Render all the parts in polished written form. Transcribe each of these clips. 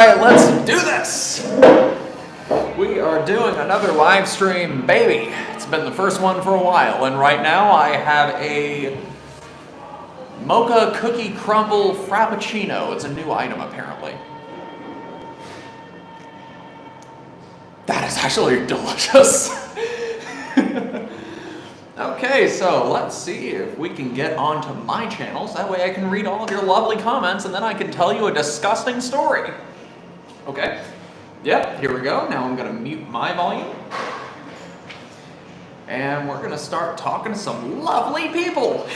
Alright, let's do this! We are doing another live stream, baby. It's been the first one for a while, and right now I have a mocha cookie crumble frappuccino. It's a new item, apparently. That is actually delicious. Okay, so let's see if we can get onto my channels. That way I can read all of your lovely comments, and then I can tell you a disgusting story. Okay, yep, here we go. Now I'm gonna mute my volume. And we're gonna start talking to some lovely people.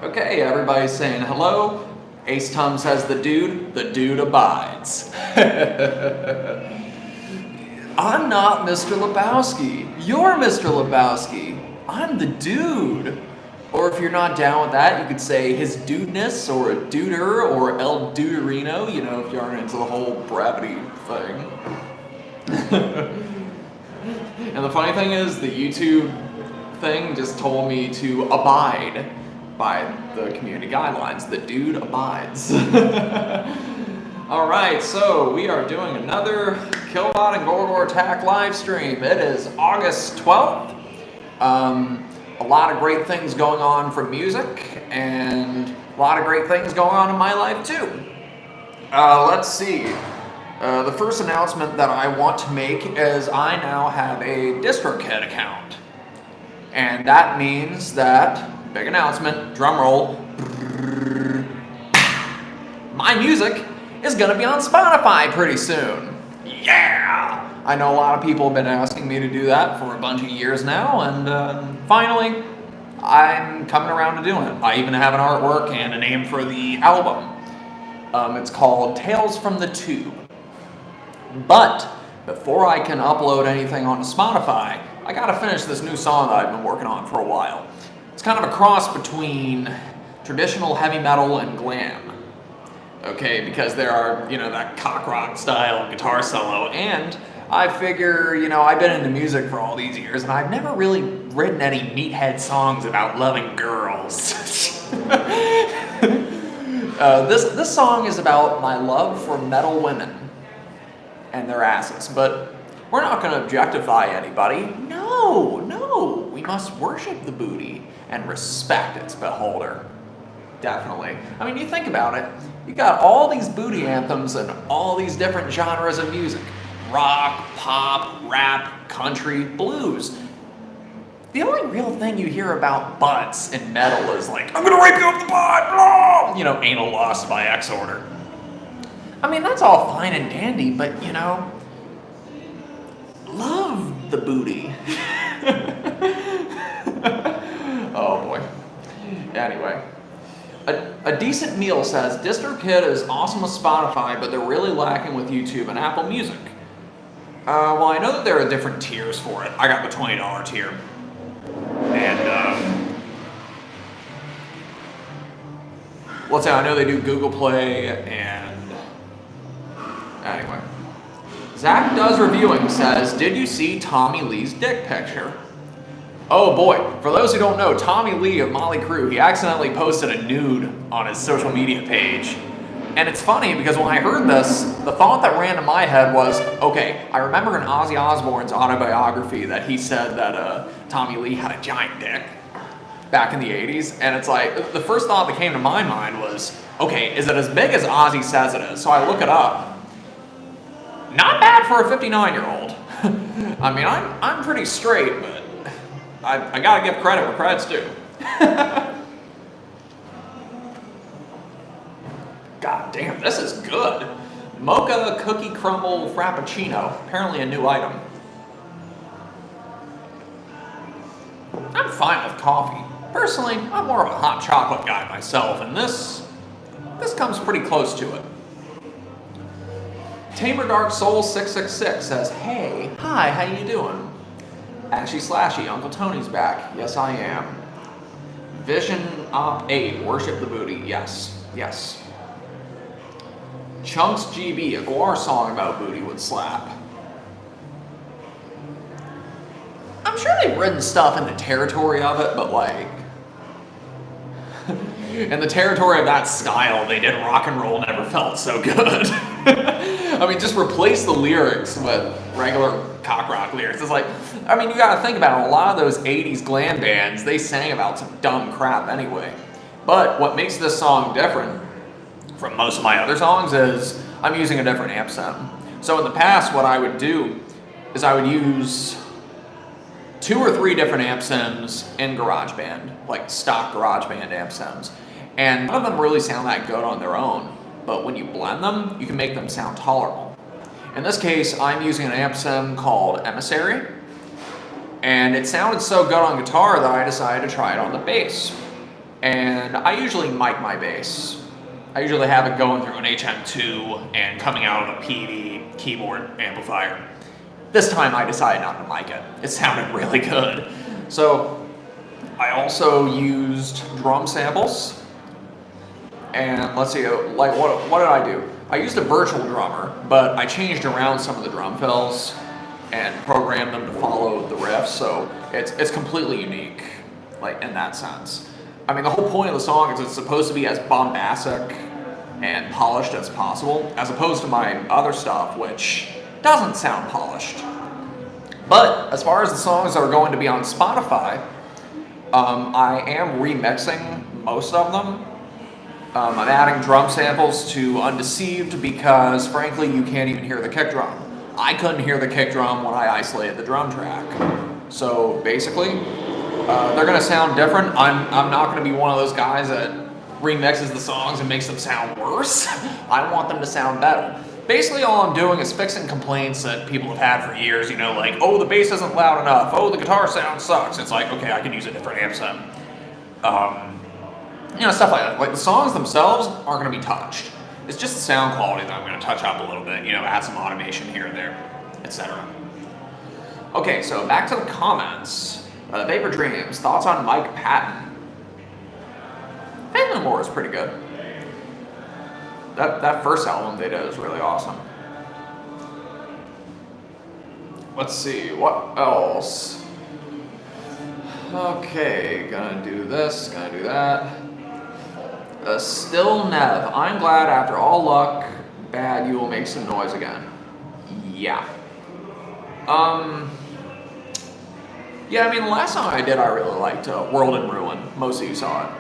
Okay, everybody's saying hello. Ace Tum says the dude abides. I'm not Mr. Lebowski. You're Mr. Lebowski. I'm the dude. Or if you're not down with that, you could say his dudeness, or a duder, or El Duderino, you know, if you aren't into the whole brevity thing. And the funny thing is, the YouTube thing just told me to abide by the community guidelines. The dude abides. Alright, so we are doing another Killbot and Gor Gor Attack live stream. It is August 12th. A lot of great things going on for music, and a lot of great things going on in my life too. Let's see. The first announcement that I want to make is I now have a DistroKid account. And that means that, big announcement, drum roll, my music is gonna be on Spotify pretty soon. Yeah! I know a lot of people have been asking me to do that for a bunch of years now, and finally, I'm coming around to doing it. I even have an artwork and a name for the album. It's called Tales from the Tube. But before I can upload anything onto Spotify, I gotta finish this new song that I've been working on for a while. It's kind of a cross between traditional heavy metal and glam. Okay, because there are, you know, that cock rock style guitar solo, and I figure, you know, I've been into music for all these years, and I've never really written any meathead songs about loving girls. This song is about my love for metal women and their asses, but we're not going to objectify anybody. No, we must worship the booty and respect its beholder. Definitely. I mean, you think about it, you got all these booty anthems and all these different genres of music. Rock, pop, rap, country, blues. The only real thing you hear about butts in metal is like, I'm gonna rape you up the butt, blah! You know, Anal Lust by Exorder. I mean, that's all fine and dandy, but you know, love the booty. Oh boy. Anyway. A Decent Meal says, DistroKid is awesome with Spotify, but they're really lacking with YouTube and Apple Music. Well, I know that there are different tiers for it. I got the $20 tier. And, let's say I know they do Google Play, and anyway. Zach Does Reviewing says, did you see Tommy Lee's dick picture? Oh boy, for those who don't know, Tommy Lee of Motley Crue, he accidentally posted a nude on his social media page. And it's funny because when I heard this, the thought that ran to my head was, okay, I remember in Ozzy Osbourne's autobiography that he said that Tommy Lee had a giant dick back in the 80s. And it's like, the first thought that came to my mind was, okay, is it as big as Ozzy says it is? So I look it up. Not bad for a 59-year-old. I mean, I'm pretty straight, but I gotta give credit where credit's due. God damn, this is good. Mocha cookie crumble frappuccino. Apparently a new item. I'm fine with coffee. Personally, I'm more of a hot chocolate guy myself, and this comes pretty close to it. Tamer Dark Soul 666 says, hey, hi, how you doing? Ashy Slashy, Uncle Tony's back. Yes, I am. Vision Op 8, worship the booty. Yes. Chunks GB, a Gwar song about booty would slap. I'm sure they've written stuff in the territory of it, but like, In the territory of that style, they did Rock and Roll Never Felt So Good. I mean, just replace the lyrics with regular cock rock lyrics. It's like, I mean, you gotta think about it. A lot of those 80s glam bands, they sang about some dumb crap anyway. But what makes this song different from most of my other songs is I'm using a different amp sound. So in the past, what I would do is I would use 2 or 3 different amp sims in GarageBand, like stock GarageBand amp sims. And none of them really sound that good on their own, but when you blend them, you can make them sound tolerable. In this case, I'm using an amp sim called Emissary, and it sounded so good on guitar that I decided to try it on the bass. And I usually mic my bass. I usually have it going through an HM2 and coming out of a PD keyboard amplifier. This time I decided not to mic it. It sounded really good. So I also used drum samples. And let's see, like what did I do? I used a virtual drummer, but I changed around some of the drum fills and programmed them to follow the riff, so it's completely unique, like in that sense. I mean, the whole point of the song is it's supposed to be as bombastic and polished as possible, as opposed to my other stuff, which doesn't sound polished. But as far as the songs that are going to be on Spotify, I am remixing most of them. I'm adding drum samples to Undeceived because, frankly, you can't even hear the kick drum. I couldn't hear the kick drum when I isolated the drum track. So basically, they're going to sound different. I'm not going to be one of those guys that remixes the songs and makes them sound worse. I want them to sound better. Basically, all I'm doing is fixing complaints that people have had for years, you know, like, oh, the bass isn't loud enough, oh, the guitar sound sucks. It's like, okay, I can use a different amp sim. You know, stuff like that. Like, the songs themselves aren't going to be touched. It's just the sound quality that I'm going to touch up a little bit, you know, add some automation here and there, etc. Okay, so back to the comments. Vapor Dreams, thoughts on Mike Patton? Faith No More is pretty good. That first album they did is really awesome. Let's see, what else? Okay, gonna do this, gonna do that. Still Nev, I'm glad after all luck, bad you will make some noise again. Yeah. Yeah, I mean, the last song I did I really liked, World in Ruin. Most of you saw it.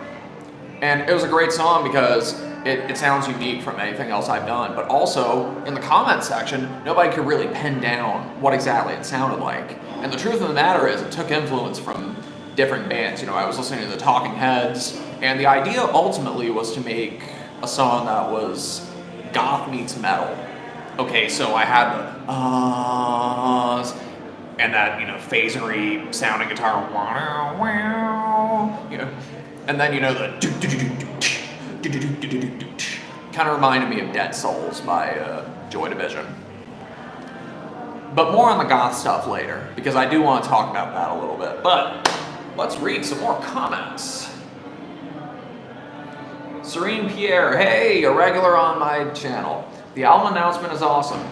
And it was a great song because it sounds unique from anything else I've done, but also, in the comment section, nobody could really pin down what exactly it sounded like. And the truth of the matter is, it took influence from different bands. You know, I was listening to the Talking Heads, and the idea ultimately was to make a song that was goth meets metal. Okay, so I had the and that, you know, phasery sounding guitar, you know, and then, you know, the kind of reminded me of Dead Souls by Joy Division. But more on the goth stuff later, because I do want to talk about that a little bit. But let's read some more comments. Serene Pierre, hey, a regular on my channel. The album announcement is awesome.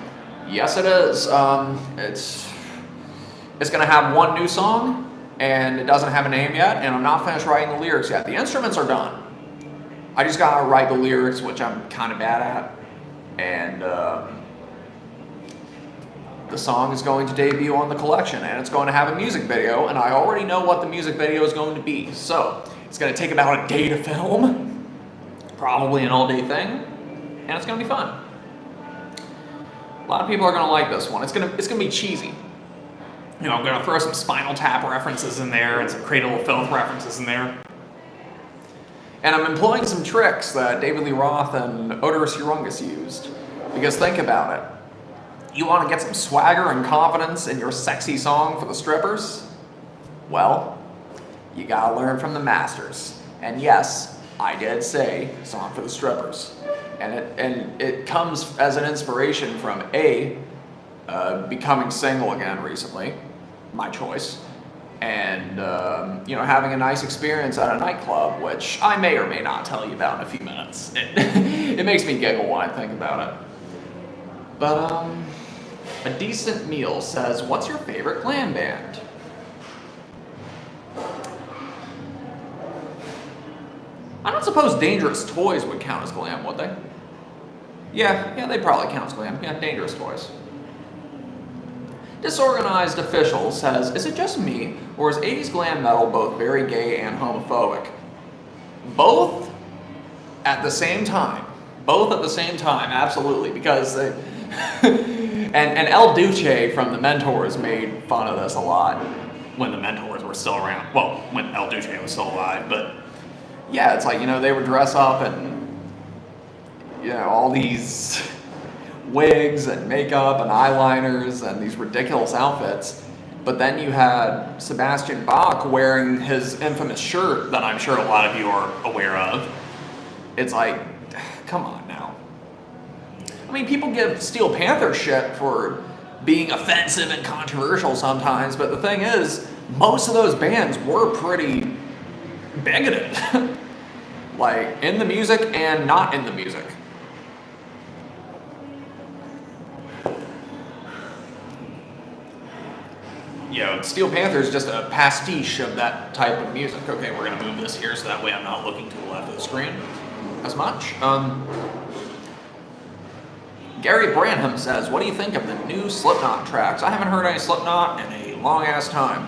Yes, it is. It's going to have one new song, and it doesn't have a name yet, and I'm not finished writing the lyrics yet. The instruments are done. I just got to write the lyrics, which I'm kind of bad at, and the song is going to debut on the collection, and it's going to have a music video, and I already know what the music video is going to be. So it's going to take about a day to film, probably an all-day thing, and it's going to be fun. A lot of people are going to like this one. It's going to be cheesy. You know, I'm going to throw some Spinal Tap references in there and some Cradle of Filth references in there. And I'm employing some tricks that David Lee Roth and Odorous Urungus used. Because think about it. You want to get some swagger and confidence in your sexy song for the strippers? Well, you gotta learn from the masters. And yes, I did say song for the strippers. And it comes as an inspiration from becoming single again recently, my choice, and you know, having a nice experience at a nightclub, which I may or may not tell you about in a few minutes. It makes me giggle when I think about it. But a decent meal says, what's your favorite glam band? I don't suppose Dangerous Toys would count as glam, would they? Yeah, they'd probably count as glam. Yeah, Dangerous Toys. Disorganized Official says, is it just me, or is 80s glam metal both very gay and homophobic? Both at the same time. Both at the same time, absolutely, because they... and El Duce from the Mentors made fun of this a lot when the Mentors were still around. Well, when El Duce was still alive, but yeah, it's like, they would dress up and, all these wigs and makeup and eyeliners and these ridiculous outfits. But then you had Sebastian Bach wearing his infamous shirt that I'm sure a lot of you are aware of. It's like, come on now. I mean, people give Steel Panther shit for being offensive and controversial sometimes, but the thing is, most of those bands were pretty bigoted. Like, in the music and not in the music. Steel Panther is just a pastiche of that type of music. Okay, we're going to move this here so that way I'm not looking to the left of the screen as much. Gary Branham says, what do you think of the new Slipknot tracks? I haven't heard any Slipknot in a long-ass time.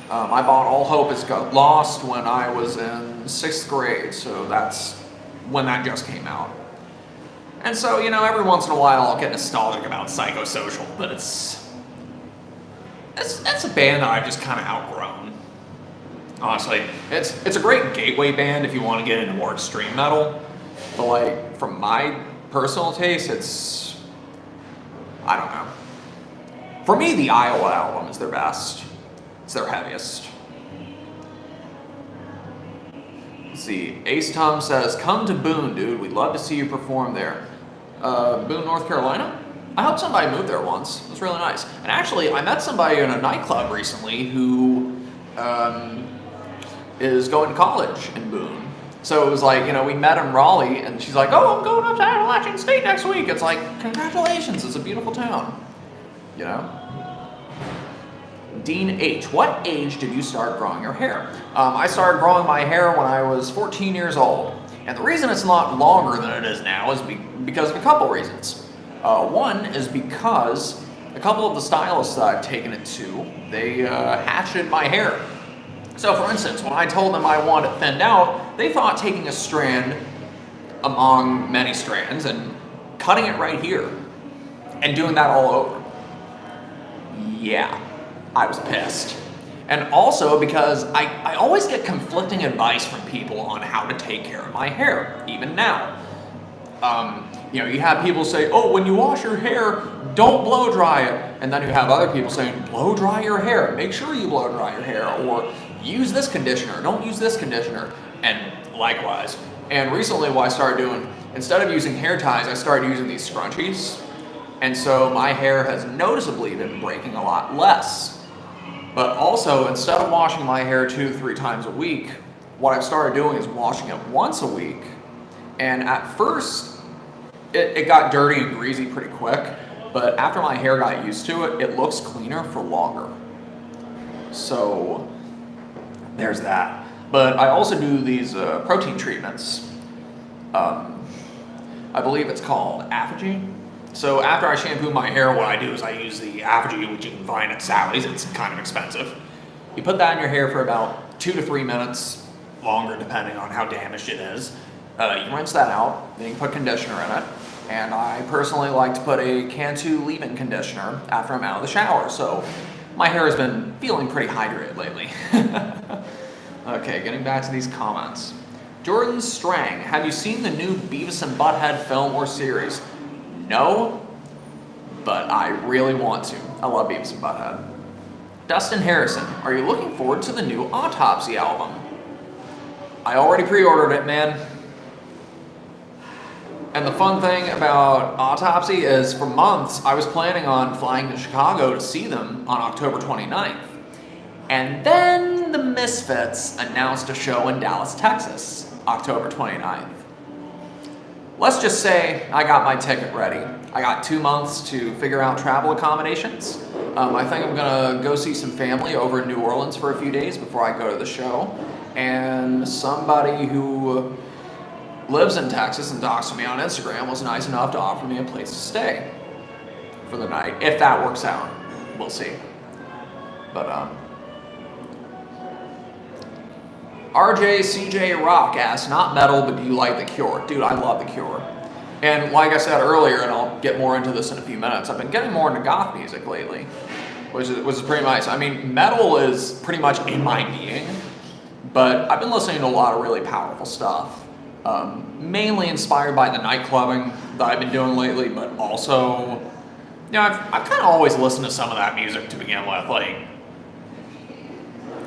I bought All Hope Is Lost when I was in 6th grade, so that's when that just came out. And so, every once in a while I'll get nostalgic about Psychosocial, but that's a band that I've just kind of outgrown. Honestly, it's a great gateway band if you want to get into more extreme metal, but like, from my personal taste, it's, I don't know. For me, the Iowa album is their best. It's their heaviest. Let's see, Ace Tom says, come to Boone, dude. We'd love to see you perform there. Boone, North Carolina? I helped somebody move there once. It was really nice. And actually, I met somebody in a nightclub recently who is going to college in Boone. So it was like, we met in Raleigh, and she's like, oh, I'm going up to Appalachian State next week. It's like, congratulations, it's a beautiful town. Dean H., what age did you start growing your hair? I started growing my hair when I was 14 years old. And the reason it's not longer than it is now is because of a couple reasons. One is because a couple of the stylists that I've taken it to, they hatcheted my hair. So for instance, when I told them I wanted it thinned out, they thought taking a strand among many strands and cutting it right here and doing that all over. Yeah, I was pissed. And also because I always get conflicting advice from people on how to take care of my hair, even now. You have people say, oh, when you wash your hair, don't blow dry it. And then you have other people saying, blow dry your hair. Make sure you blow dry your hair. Or use this conditioner. Don't use this conditioner. And likewise. And recently what I started doing, instead of using hair ties, I started using these scrunchies. And so my hair has noticeably been breaking a lot less. But also, instead of washing my hair 2-3 times a week, what I've started doing is washing it once a week. And at first, it got dirty and greasy pretty quick, but after my hair got used to it, it looks cleaner for longer. So, there's that. But I also do these protein treatments. I believe it's called Apogee. So after I shampoo my hair, what I do is I use the Apogee, which you can find at Sally's. It's kind of expensive. You put that in your hair for about 2 to 3 minutes, longer depending on how damaged it is. You rinse that out, then you put conditioner in it. And I personally like to put a Cantu leave-in conditioner after I'm out of the shower. So my hair has been feeling pretty hydrated lately. Okay, getting back to these comments. Jordan Strang, have you seen the new Beavis and Butthead film or series? No, but I really want to. I love Beavis and Butthead. Dustin Harrison, are you looking forward to the new Autopsy album? I already pre-ordered it, man. And the fun thing about Autopsy is for months I was planning on flying to Chicago to see them on October 29th. And then the Misfits announced a show in Dallas, Texas, October 29th. Let's just say I got my ticket ready. I got 2 months to figure out travel accommodations. I think I'm gonna go see some family over in New Orleans for a few days before I go to the show. And somebody who lives in Texas and talks to me on Instagram, was nice enough to offer me a place to stay for the night. If that works out, we'll see. But RJCJ Rock asks, not metal, but do you like The Cure? Dude, I love The Cure. And like I said earlier, and I'll get more into this in a few minutes, I've been getting more into goth music lately, which is pretty nice. I mean, metal is pretty much in my being, but I've been listening to a lot of really powerful stuff. Mainly inspired by the nightclubbing that I've been doing lately, but also, you know, I've kind of always listened to some of that music to begin with, like,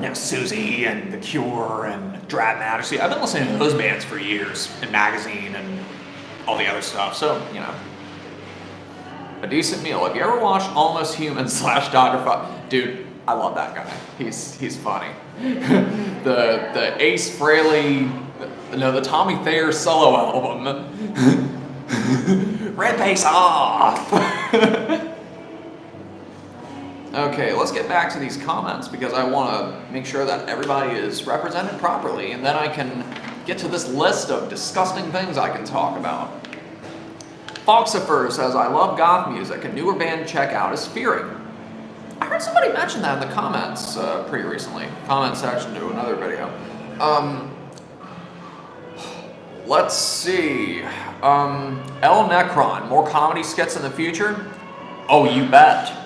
you know, Susie and The Cure and Drab Majesty. I've been listening to those bands for years, and Magazine and all the other stuff, so, you know. A Decent Meal. Have you ever watched Almost Human / Dr. Fuck? Dude, I love that guy. He's funny. the Ace Frehley, no, the Tommy Thayer solo album. Red Face Off! Okay, let's get back to these comments because I want to make sure that everybody is represented properly, and then I can get to this list of disgusting things I can talk about. Foxifer says, I love goth music. A newer band to check out is Fearing. I heard somebody mention that in the comments pretty recently. Comment section to another video. Let's see. El Necron, more comedy skits in the future? Oh, you bet.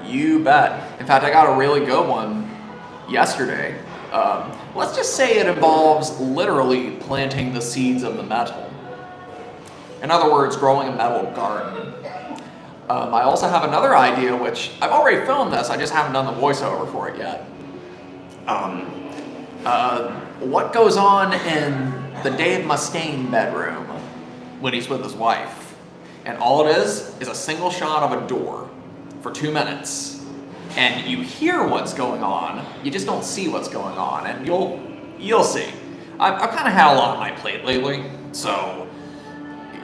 You bet. In fact, I got a really good one yesterday. Let's just say it involves literally planting the seeds of the metal. In other words, growing a metal garden. I also have another idea, which I've already filmed this, I just haven't done the voiceover for it yet. What goes on in the Dave Mustaine bedroom when he's with his wife? And all it is a single shot of a door for 2 minutes. And you hear what's going on, you just don't see what's going on, and you'll see. I've kind of had a lot on my plate lately, so,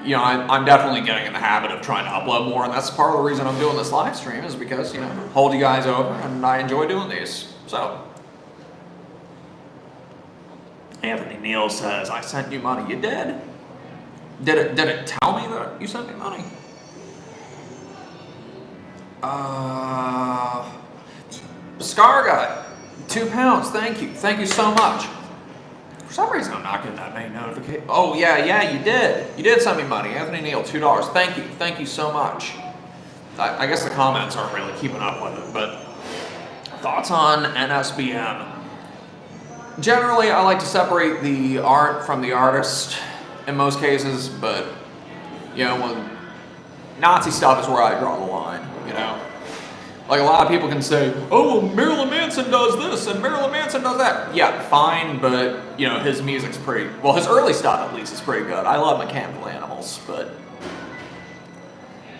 you know, I'm definitely getting in the habit of trying to upload more, and that's part of the reason I'm doing this live stream is because, you know, hold you guys over, and I enjoy doing these, so. Anthony Neal says, I sent you money. You did? Did it tell me that you sent me money? Scar Guy, £2, thank you. Thank you so much. For some reason, I'm not getting that many notifications. Oh, yeah, you did. You did send me money. Anthony Neal, $2. Thank you so much. I guess the comments aren't really keeping up with it, but thoughts on NSBM? Generally, I like to separate the art from the artist in most cases, but, you know, when Nazi stuff is where I draw the line, you know? Like, a lot of people can say, oh, well, Marilyn Manson does this and Marilyn Manson does that. Yeah, fine, but, you know, his music's pretty, well, his early stuff, at least, is pretty good. I love Mechanical Animals, but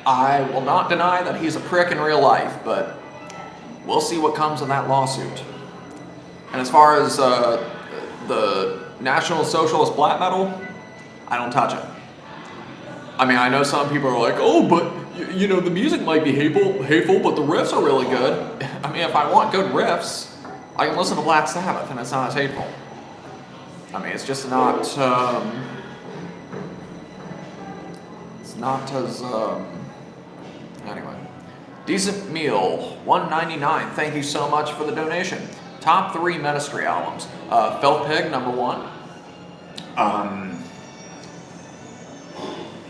I will not deny that he's a prick in real life, but we'll see what comes of that lawsuit. And as far as the National Socialist black metal, I don't touch it. I mean, I know some people are like, oh, but, you know, the music might be hateful, but the riffs are really good. I mean, if I want good riffs, I can listen to Black Sabbath, and it's not as hateful. I mean, it's just not, it's not as, anyway. Decent Meal, $1.99. Thank you so much for the donation. Top 3 Ministry albums. Filth Pig, #1.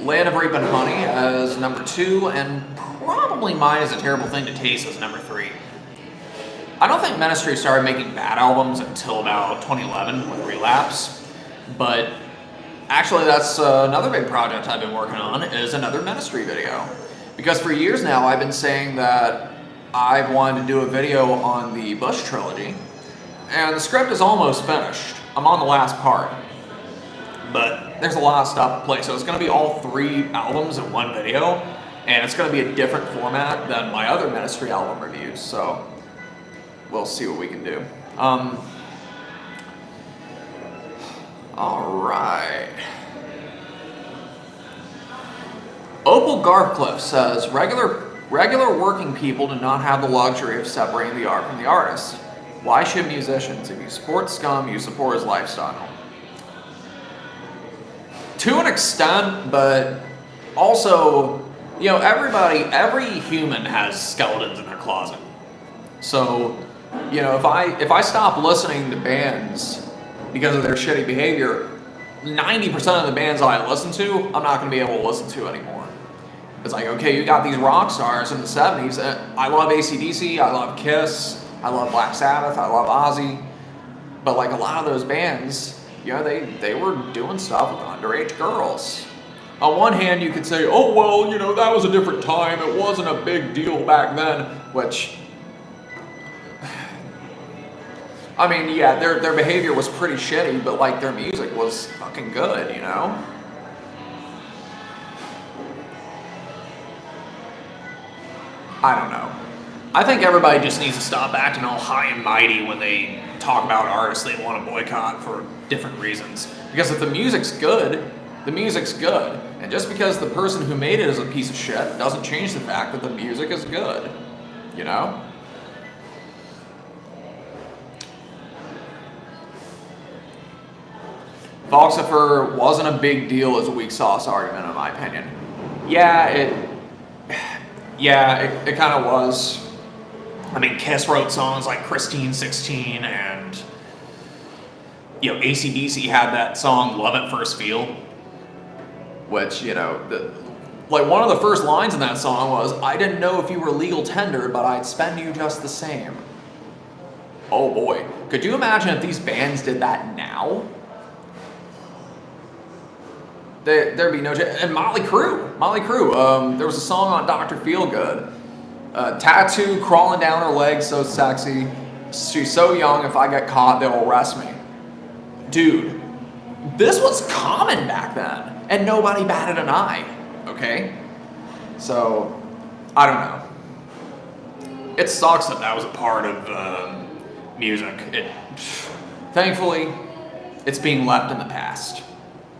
Land of Rape and Honey as #2, and probably Mine is a Terrible Thing to Taste as #3. I don't think Ministry started making bad albums until about 2011 with Relapse, but actually that's another big project I've been working on is another Ministry video. Because for years now I've been saying that I've wanted to do a video on the Bush trilogy, and the script is almost finished. I'm on the last part, but there's a lot of stuff in place, so it's going to be all 3 albums in one video, and it's going to be a different format than my other Ministry album reviews, so we'll see what we can do. Alright. Opal Garcliffe says, regular working people do not have the luxury of separating the art from the artist. Why should musicians? If you support scum, you support his lifestyle. To an extent, but also, you know, every human has skeletons in their closet. So, you know, if I stop listening to bands because of their shitty behavior, 90% of the bands that I listen to, I'm not going to be able to listen to anymore. It's like, okay, you got these rock stars in the 70s. I love AC/DC, I love Kiss, I love Black Sabbath, I love Ozzy. But like a lot of those bands, you know, they were doing stuff with underage girls. On one hand, you could say, oh, well, you know, that was a different time. It wasn't a big deal back then, which, I mean, yeah, their behavior was pretty shitty, but like their music was fucking good, you know? I don't know. I think everybody just needs to stop acting all high and mighty when they talk about artists they want to boycott for different reasons. Because if the music's good, the music's good. And just because the person who made it is a piece of shit doesn't change the fact that the music is good. You know? Voxifer wasn't a big deal as a weak sauce argument, in my opinion. Yeah, it kind of was. I mean, Kiss wrote songs like Christine 16, and, you know, AC/DC had that song Love at First Feel, which, you know, like one of the first lines in that song was, I didn't know if you were legal tender, but I'd spend you just the same. Oh boy, could you imagine if these bands did that now? There'd be no chance. And Motley Crue, there was a song on Dr. Feelgood. Tattoo crawling down her legs, so sexy. She's so young, if I get caught, they'll arrest me. Dude, this was common back then, and nobody batted an eye, okay? So, I don't know. It sucks that was a part of music. Thankfully, it's being left in the past.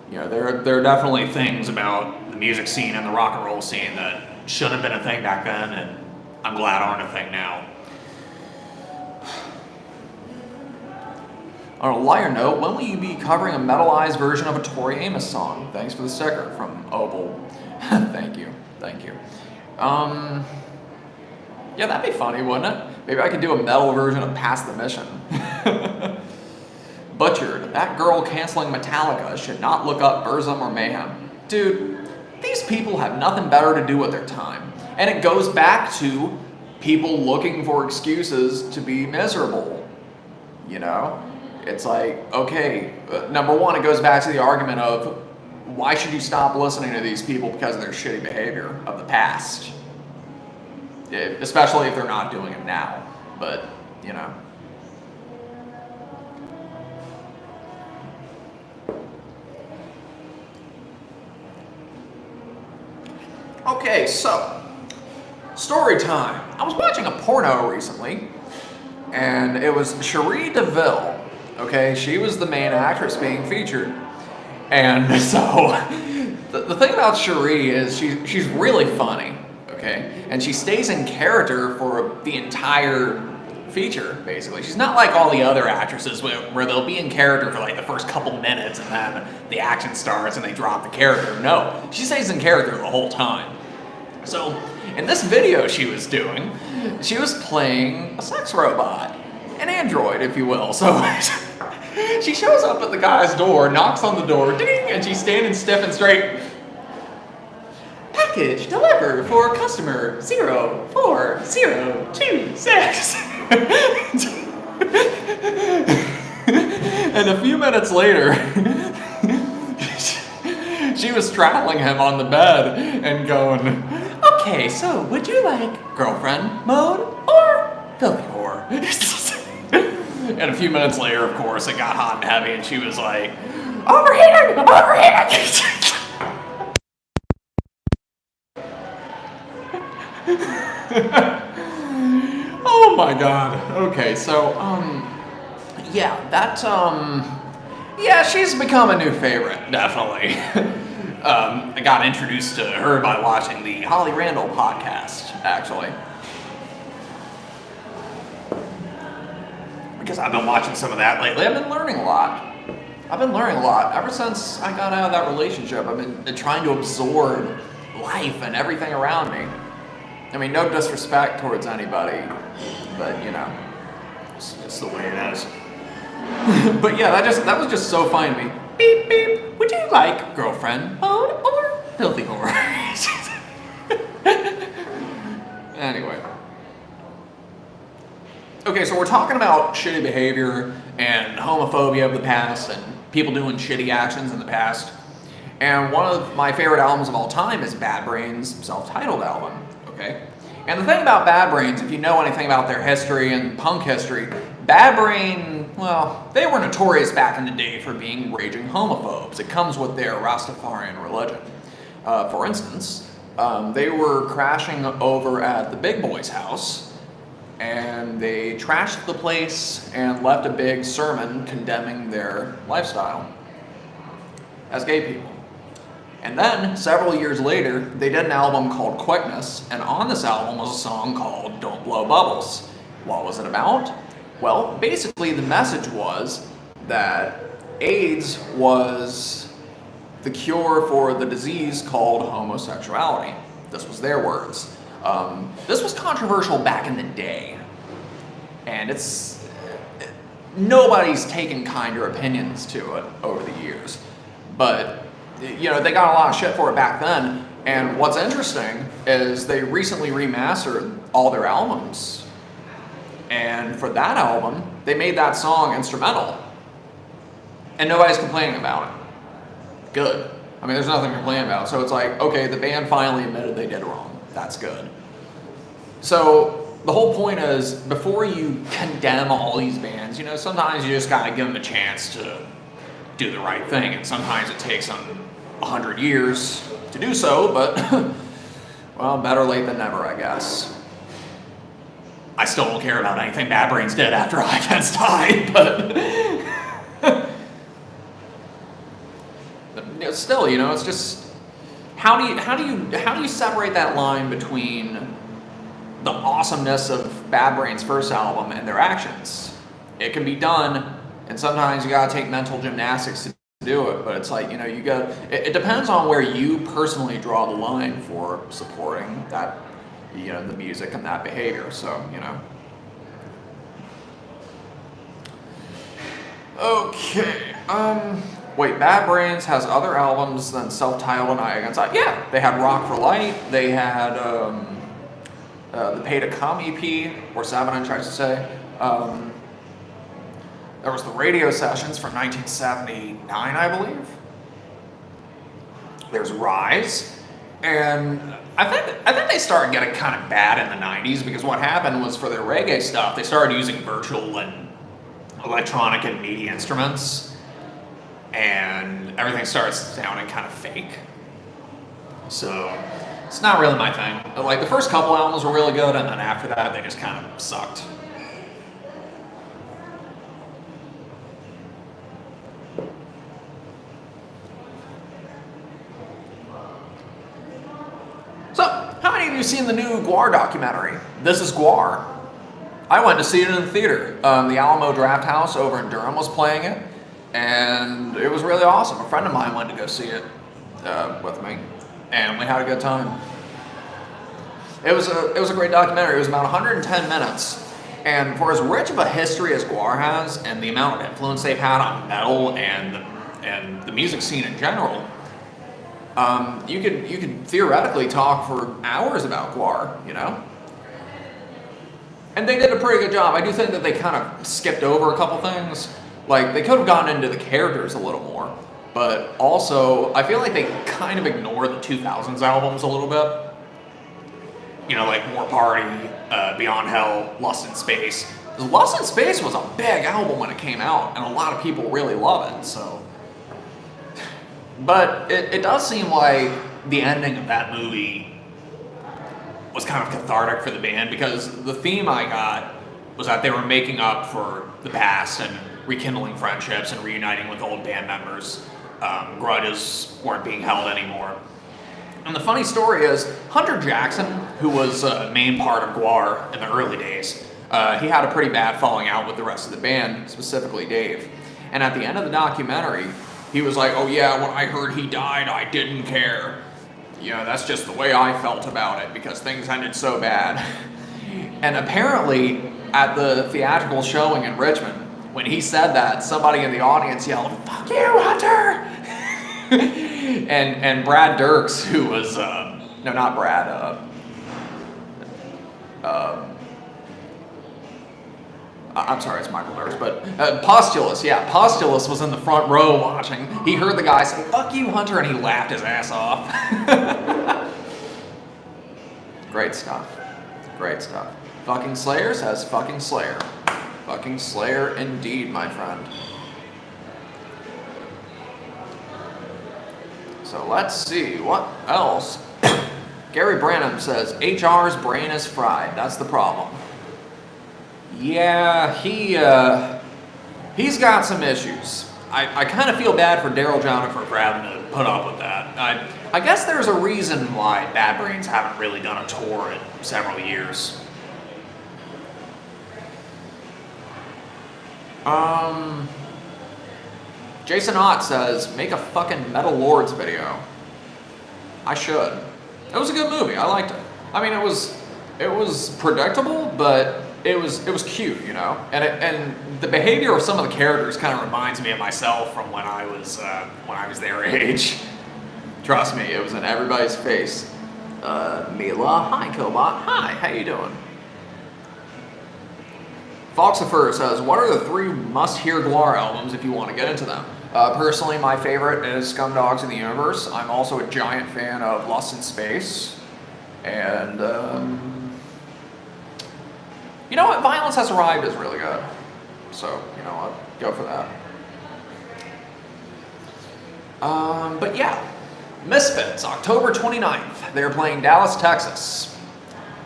You know, there are definitely things about the music scene and the rock and roll scene that shouldn't have been a thing back then, and I'm glad aren't a thing now. On a lighter note, when will you be covering a metalized version of a Tori Amos song? Thanks for the sticker from Opal. Thank you. Yeah, that'd be funny, wouldn't it? Maybe I could do a metal version of Past the Mission. Butchered. That girl canceling Metallica should not look up Burzum or Mayhem. Dude, these people have nothing better to do with their time. And it goes back to people looking for excuses to be miserable. You know? It's like, okay, number one, it goes back to the argument of why should you stop listening to these people because of their shitty behavior of the past? Especially if they're not doing it now. But, you know. Okay, so, story time. I was watching a porno recently, and it was Cherie DeVille. Okay, she was the main actress being featured. And so, the thing about Cherie is she's really funny, okay? And she stays in character for the entire feature, basically. She's not like all the other actresses where they'll be in character for like the first couple minutes and then the action starts and they drop the character. No, she stays in character the whole time. So, in this video she was doing, she was playing a sex robot. An android, if you will. So, she shows up at the guy's door, knocks on the door, ding, and she's standing stiff and straight. Package delivered for customer 04026. And a few minutes later, she was straddling him on the bed and going, okay, so would you like girlfriend mode or filthy whore? And a few minutes later, of course, it got hot and heavy, and she was like, overheated! Oh my god. Okay, so, yeah, yeah, she's become a new favorite, definitely. I got introduced to her by watching the Holly Randall podcast, actually. Because I've been watching some of that lately. I've been learning a lot. I've been learning a lot. Ever since I got out of that relationship, I've been trying to absorb life and everything around me. I mean, no disrespect towards anybody, but you know, it's the way it is. But yeah, that was just so funny to me. Beep beep. Would you like girlfriend mode or filthy whore? Anyway. Okay, so we're talking about shitty behavior and homophobia of the past and people doing shitty actions in the past. And one of my favorite albums of all time is Bad Brains' self-titled album, okay? And the thing about Bad Brains, if you know anything about their history and punk history, Bad Brain, well, they were notorious back in the day for being raging homophobes. It comes with their Rastafarian religion. For instance, they were crashing over at the Big Boy's house, and they trashed the place and left a big sermon condemning their lifestyle as gay people. And then, several years later, they did an album called Quickness, and on this album was a song called Don't Blow Bubbles. What was it about? Well, basically the message was that AIDS was the cure for the disease called homosexuality. This was their words. This was controversial back in the day, and nobody's taken kinder opinions to it over the years. But, you know, they got a lot of shit for it back then, and what's interesting is they recently remastered all their albums, and for that album, they made that song instrumental, and nobody's complaining about it. Good. I mean, there's nothing to complain about, so it's like, okay, the band finally admitted they did wrong. That's good. So the whole point is, before you condemn all these bands, you know, sometimes you just gotta give them a chance to do the right thing, and sometimes it takes them 100 years to do so, but, well, better late than never, I guess. I still don't care about anything Bad Brains did after Ivans died, but still, you know, it's just, how do you separate that line between the awesomeness of Bad Brains' first album and their actions? It can be done, and sometimes you gotta take mental gymnastics to do it, but it's like, you know, it depends on where you personally draw the line for supporting that, you know, the music and that behavior, so, you know. Okay, wait, Bad Brains has other albums than self-titled and I Against I? Yeah, they had Rock for Light, they had the Pay to Come EP, or 7-inch I should say. There was the Radio Sessions from 1979, I believe. There's Rise, and I think they started getting kind of bad in the 90s, because what happened was, for their reggae stuff, they started using virtual and electronic and MIDI instruments, and everything started sounding kind of fake. So it's not really my thing. Like, the first couple albums were really good, and then after that, they just kind of sucked. So, how many of you seen the new Gwar documentary? This is Gwar. I went to see it in the theater. The Alamo Draft House over in Durham was playing it, and it was really awesome. A friend of mine went to go see it with me, and we had a good time. It was a great documentary. It was about 110 minutes, and for as rich of a history as Gwar has, and the amount of influence they've had on metal and the music scene in general, you could theoretically talk for hours about Gwar, you know? And they did a pretty good job. I do think that they kind of skipped over a couple things. Like, they could have gotten into the characters a little more, but also, I feel like they kind of ignore the 2000s albums a little bit. You know, like More Party, Beyond Hell, Lust in Space. Lust in Space was a big album when it came out, and a lot of people really love it, so. But it does seem like the ending of that movie was kind of cathartic for the band, because the theme I got was that they were making up for the past and rekindling friendships and reuniting with old band members. Grudges weren't being held anymore. And the funny story is, Hunter Jackson, who was a main part of Gwar in the early days, he had a pretty bad falling out with the rest of the band, specifically Dave. And at the end of the documentary, he was like, oh yeah, when I heard he died, I didn't care. You know, that's just the way I felt about it because things ended so bad. And apparently, at the theatrical showing in Richmond, when he said that, somebody in the audience yelled, "Fuck you, Hunter!" and Brad Dirks, who was, no, not Brad, I'm sorry, it's Michael Dirks, but Postulus, yeah, Postulus was in the front row watching. He heard the guy say, "Fuck you, Hunter," and he laughed his ass off. Great stuff. Great stuff. Fucking Slayer says fucking Slayer. Fucking Slayer indeed, my friend. So let's see, what else? Gary Branham says, HR's brain is fried. That's the problem. Yeah, he's got some issues. I kind of feel bad for Daryl Jonifer for having to put up with that. I guess there's a reason why Bad Brains haven't really done a tour in several years. Jason Ott says, make a fucking Metal Lords video. I should. It was a good movie. I liked it. I mean, it was predictable, but it was cute, you know. And the behavior of some of the characters kind of reminds me of myself from when I was their age. Trust me, it was in everybody's face. Mila, hi Killbot. Hi, how you doing? Foxifer says, what are the 3 must-hear Gwar albums if you want to get into them? Personally, my favorite is Scumdogs of the Universe. I'm also a giant fan of Lust in Space. And, you know what? Violence Has Arrived is really good. So, you know what? Go for that. But yeah. Misfits, October 29th. They're playing Dallas, Texas.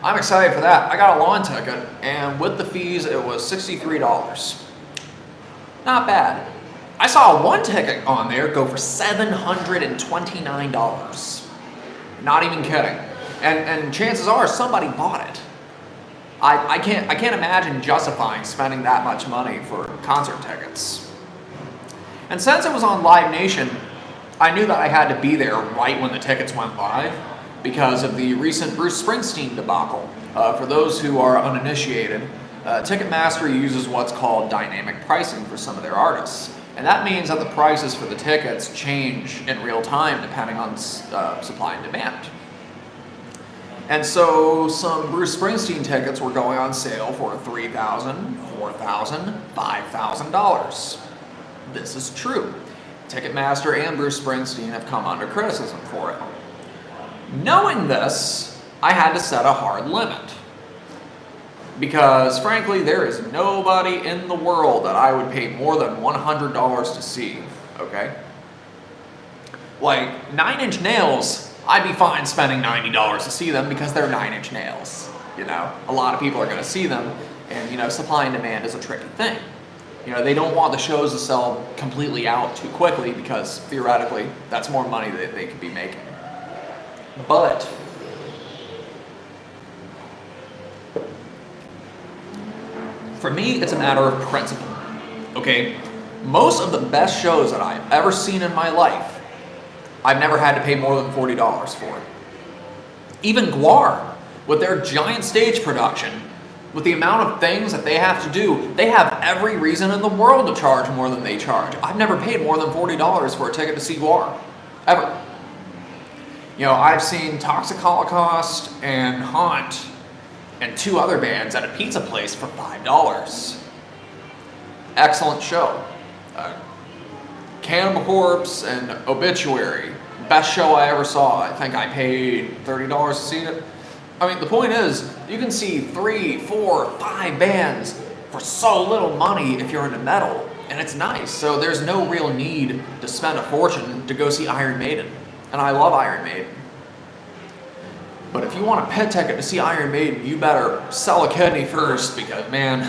I'm excited for that. I got a lawn ticket, and with the fees, it was $63. Not bad. I saw one ticket on there go for $729. Not even kidding. And chances are somebody bought it. I can't imagine justifying spending that much money for concert tickets. And since it was on Live Nation, I knew that I had to be there right when the tickets went live, because of the recent Bruce Springsteen debacle. For those who are uninitiated, Ticketmaster uses what's called dynamic pricing for some of their artists. And that means that the prices for the tickets change in real time depending on supply and demand. And so some Bruce Springsteen tickets were going on sale for $3,000, $4,000, $5,000. This is true. Ticketmaster and Bruce Springsteen have come under criticism for it. Knowing this, I had to set a hard limit. Because frankly, there is nobody in the world that I would pay more than $100 to see, okay? Like, 9 Inch Nails, I'd be fine spending $90 to see them because they're 9 Inch Nails, you know? A lot of people are gonna see them, and you know, supply and demand is a tricky thing. You know, they don't want the shows to sell completely out too quickly because theoretically, that's more money that they could be making. But for me, it's a matter of principle, okay? Most of the best shows that I've ever seen in my life, I've never had to pay more than $40 for. Even Gwar, with their giant stage production, with the amount of things that they have to do, they have every reason in the world to charge more than they charge. I've never paid more than $40 for a ticket to see Gwar, ever. You know, I've seen Toxic Holocaust and Haunt and 2 other bands at a pizza place for $5. Excellent show. Cannibal Corpse and Obituary, best show I ever saw. I think I paid $30 to see it. I mean, the point is, you can see 3, 4, 5 bands for so little money if you're into metal, and it's nice. So there's no real need to spend a fortune to go see Iron Maiden. And I love Iron Maiden. But if you want a pit ticket to see Iron Maiden, you better sell a kidney first, because man,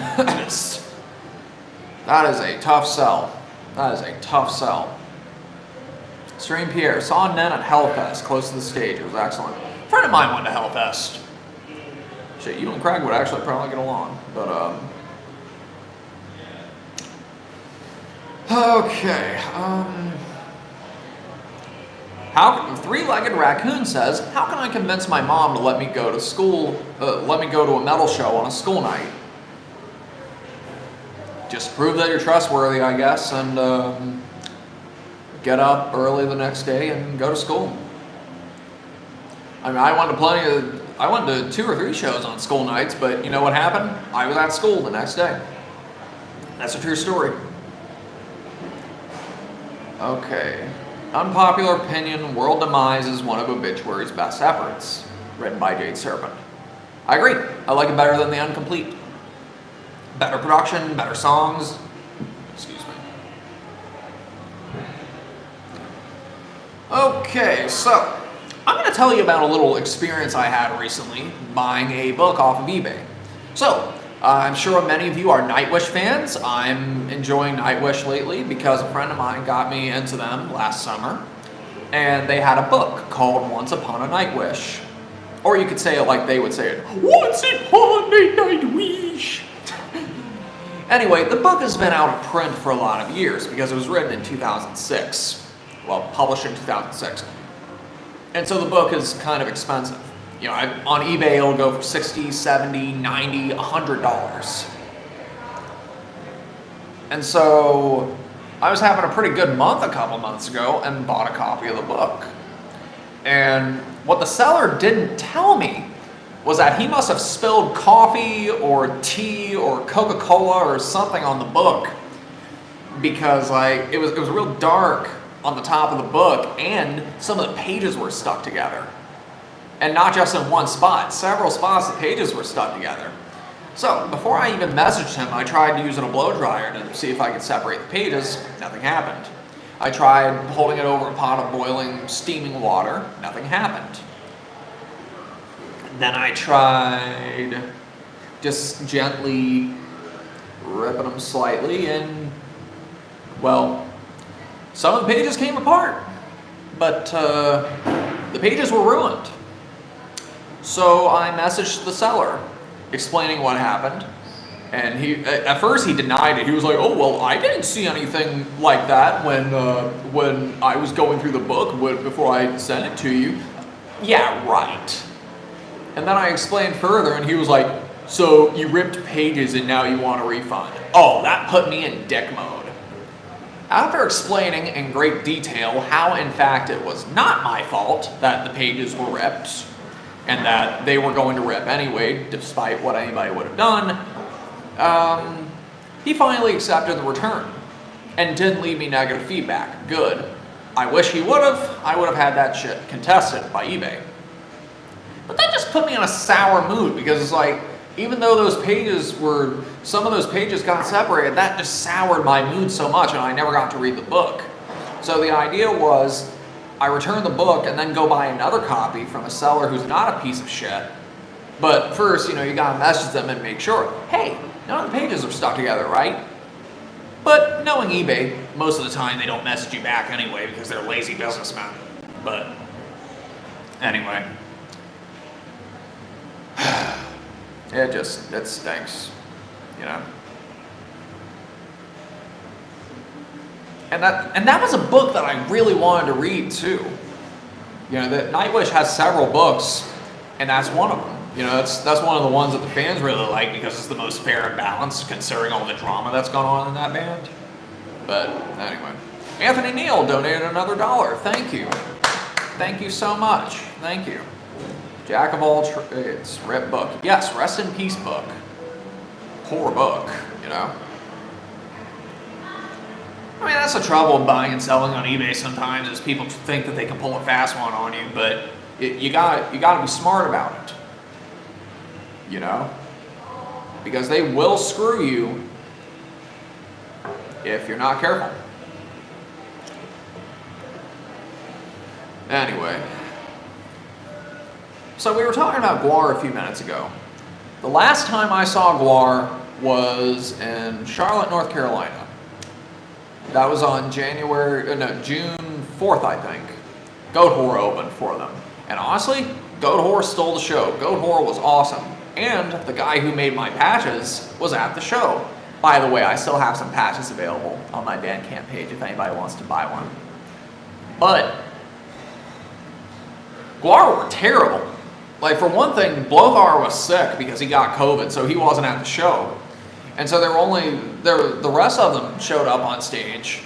that is a tough sell. That is a tough sell. Stream Pierre, saw Nen at Hellfest, close to the stage. It was excellent. A friend of mine went to Hellfest. Shit, you and Craig would actually probably get along. But, Okay, how Three-Legged Raccoon says, how can I convince my mom to let me go to school, let me go to a metal show on a school night? Just prove that you're trustworthy, I guess, and get up early the next day and go to school. I mean, I went to 2 or 3 shows on school nights, but you know what happened? I was at school the next day. That's a true story. Okay. Unpopular opinion, World Demise is one of Obituary's best efforts. Written by Jade Serpent. I agree. I like it better than The Incomplete. Better production, better songs. Excuse me. Okay, so I'm going to tell you about a little experience I had recently buying a book off of eBay. So, I'm sure many of you are Nightwish fans. I'm enjoying Nightwish lately because a friend of mine got me into them last summer. And they had a book called Once Upon a Nightwish. Or you could say it like they would say it, Once Upon a Nightwish. Anyway, the book has been out of print for a lot of years because it was written in 2006. Well, published in 2006. And so the book is kind of expensive. You know, on eBay it'll go for $60, $70, $90, $100. And so I was having a pretty good month a couple months ago and bought a copy of the book. And what the seller didn't tell me was that he must have spilled coffee or tea or Coca-Cola or something on the book, because like it was real dark on the top of the book and some of the pages were stuck together. And not just in one spot, several spots the pages were stuck together. So before I even messaged him, I tried using a blow dryer to see if I could separate the pages. Nothing happened. I tried holding it over a pot of boiling, steaming water. Nothing happened. Then I tried just gently ripping them slightly, and well, some of the pages came apart, but the pages were ruined. So I messaged the seller explaining what happened, and at first he denied it. He was like, oh, well, I didn't see anything like that when I was going through the book before I sent it to you. Yeah, right. And then I explained further, and he was like, so you ripped pages and now you want a refund. Oh, that put me in dick mode. After explaining in great detail how in fact it was not my fault that the pages were ripped, and that they were going to rip anyway, despite what anybody would have done, he finally accepted the return and didn't leave me negative feedback. Good. I wish he would have. I would have had that shit contested by eBay. But that just put me in a sour mood, because it's like, even though some of those pages got separated, that just soured my mood so much, and I never got to read the book. So the idea was, I return the book and then go buy another copy from a seller who's not a piece of shit. But first, you know, you gotta message them and make sure, hey, none of the pages are stuck together, right? But knowing eBay, most of the time they don't message you back anyway because they're lazy businessmen. But anyway. It stinks, you know. And that was a book that I really wanted to read too. You know, that Nightwish has several books, and that's one of them. You know, that's one of the ones that the fans really like because it's the most fair and balanced, considering all the drama that's gone on in that band. But anyway, Anthony Neal donated another $1. Thank you. Thank you so much. Thank you. Jack of all trades, rip book. Yes, rest in peace book. Poor book, you know. I mean, that's the trouble of buying and selling on eBay sometimes, is people think that they can pull a fast one on you, but you gotta be smart about it. You know? Because they will screw you if you're not careful. Anyway. So we were talking about Gwar a few minutes ago. The last time I saw Gwar was in Charlotte, North Carolina. That was on June 4th, I think. Goat opened for them. And honestly, Goat stole the show. Goat was awesome. And the guy who made my patches was at the show. By the way, I still have some patches available on my Bandcamp page if anybody wants to buy one. But Gwar were terrible. Like, for one thing, Blothar was sick because he got COVID, so he wasn't at the show. And so the rest of them showed up on stage.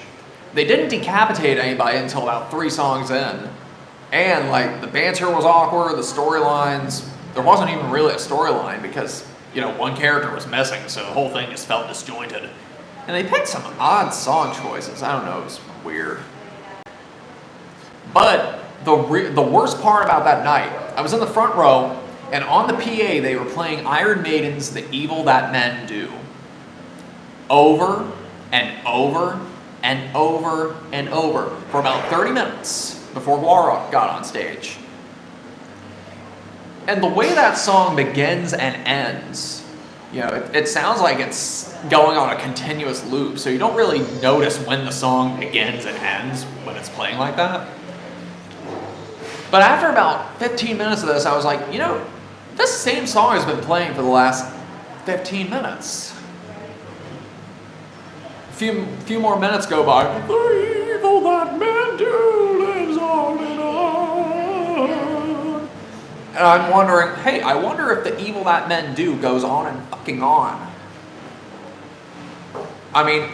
They didn't decapitate anybody until about 3 songs in. And, like, the banter was awkward, the storylines, there wasn't even really a storyline because, you know, one character was missing, so the whole thing just felt disjointed. And they picked some odd song choices. I don't know, it was weird. But the worst part about that night, I was in the front row, and on the PA they were playing Iron Maiden's The Evil That Men Do. Over and over and over and over for about 30 minutes before Gwar got on stage. And the way that song begins and ends, you know, it sounds like it's going on a continuous loop, so you don't really notice when the song begins and ends when it's playing like that. But after about 15 minutes of this, I was like, you know, this same song has been playing for the last 15 minutes. A few more minutes go by. The evil that men do lives on and on. And I'm wondering, hey, I wonder if the evil that men do goes on and fucking on. I mean,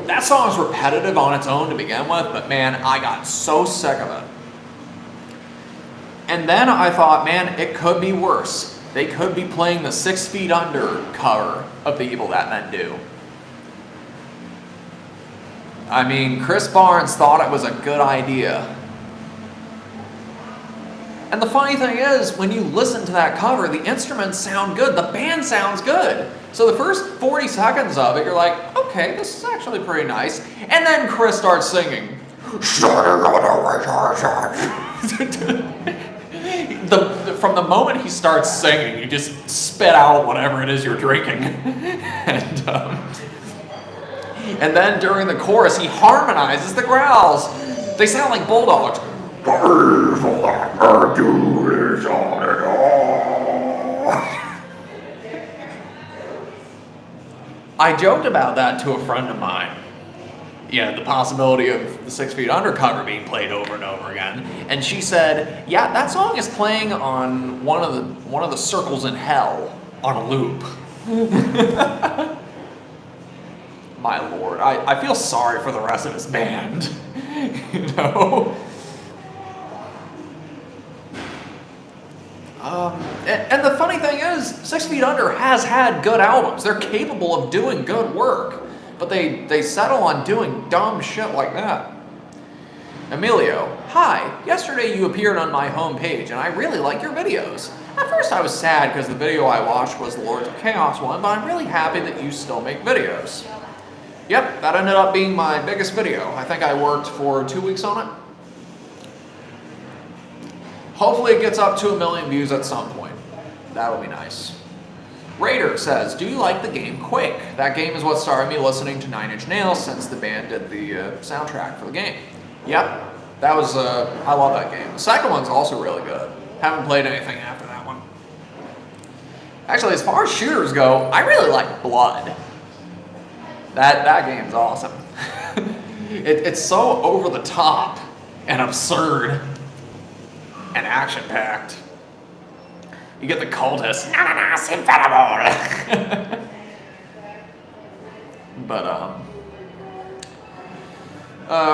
that song's repetitive on its own to begin with, but man, I got so sick of it. And then I thought, man, it could be worse. They could be playing the 6 Feet Under cover of The Evil That Men Do. I mean, Chris Barnes thought it was a good idea. And the funny thing is, when you listen to that cover, the instruments sound good, the band sounds good. So the first 40 seconds of it, you're like, okay, this is actually pretty nice. And then Chris starts singing. From the moment he starts singing, you just spit out whatever it is you're drinking. And then during the chorus, he harmonizes the growls. They sound like bulldogs. I joked about that to a friend of mine. Yeah, the possibility of the 6 Feet Under cover being played over and over again. And she said, yeah, that song is playing on one of the circles in hell on a loop. My lord, I feel sorry for the rest of his band. You know? And the funny thing is, 6 Feet Under has had good albums. They're capable of doing good work. But they settle on doing dumb shit like that. Emilio, hi. Yesterday you appeared on my homepage, and I really like your videos. At first I was sad because the video I watched was the Lords of Chaos one, but I'm really happy that you still make videos. Yep, that ended up being my biggest video. I think I worked for 2 weeks on it. Hopefully it gets up to 1 million views at some point. That'll be nice. Raider says, do you like the game Quake? That game is what started me listening to 9 Inch Nails since the band did the soundtrack for the game. Yep, that was, I love that game. The second one's also really good. Haven't played anything after that one. Actually, as far as shooters go, I really like Blood. That game's awesome. It's so over the top and absurd and action-packed. You get the cultists, Ananas Infallible! But,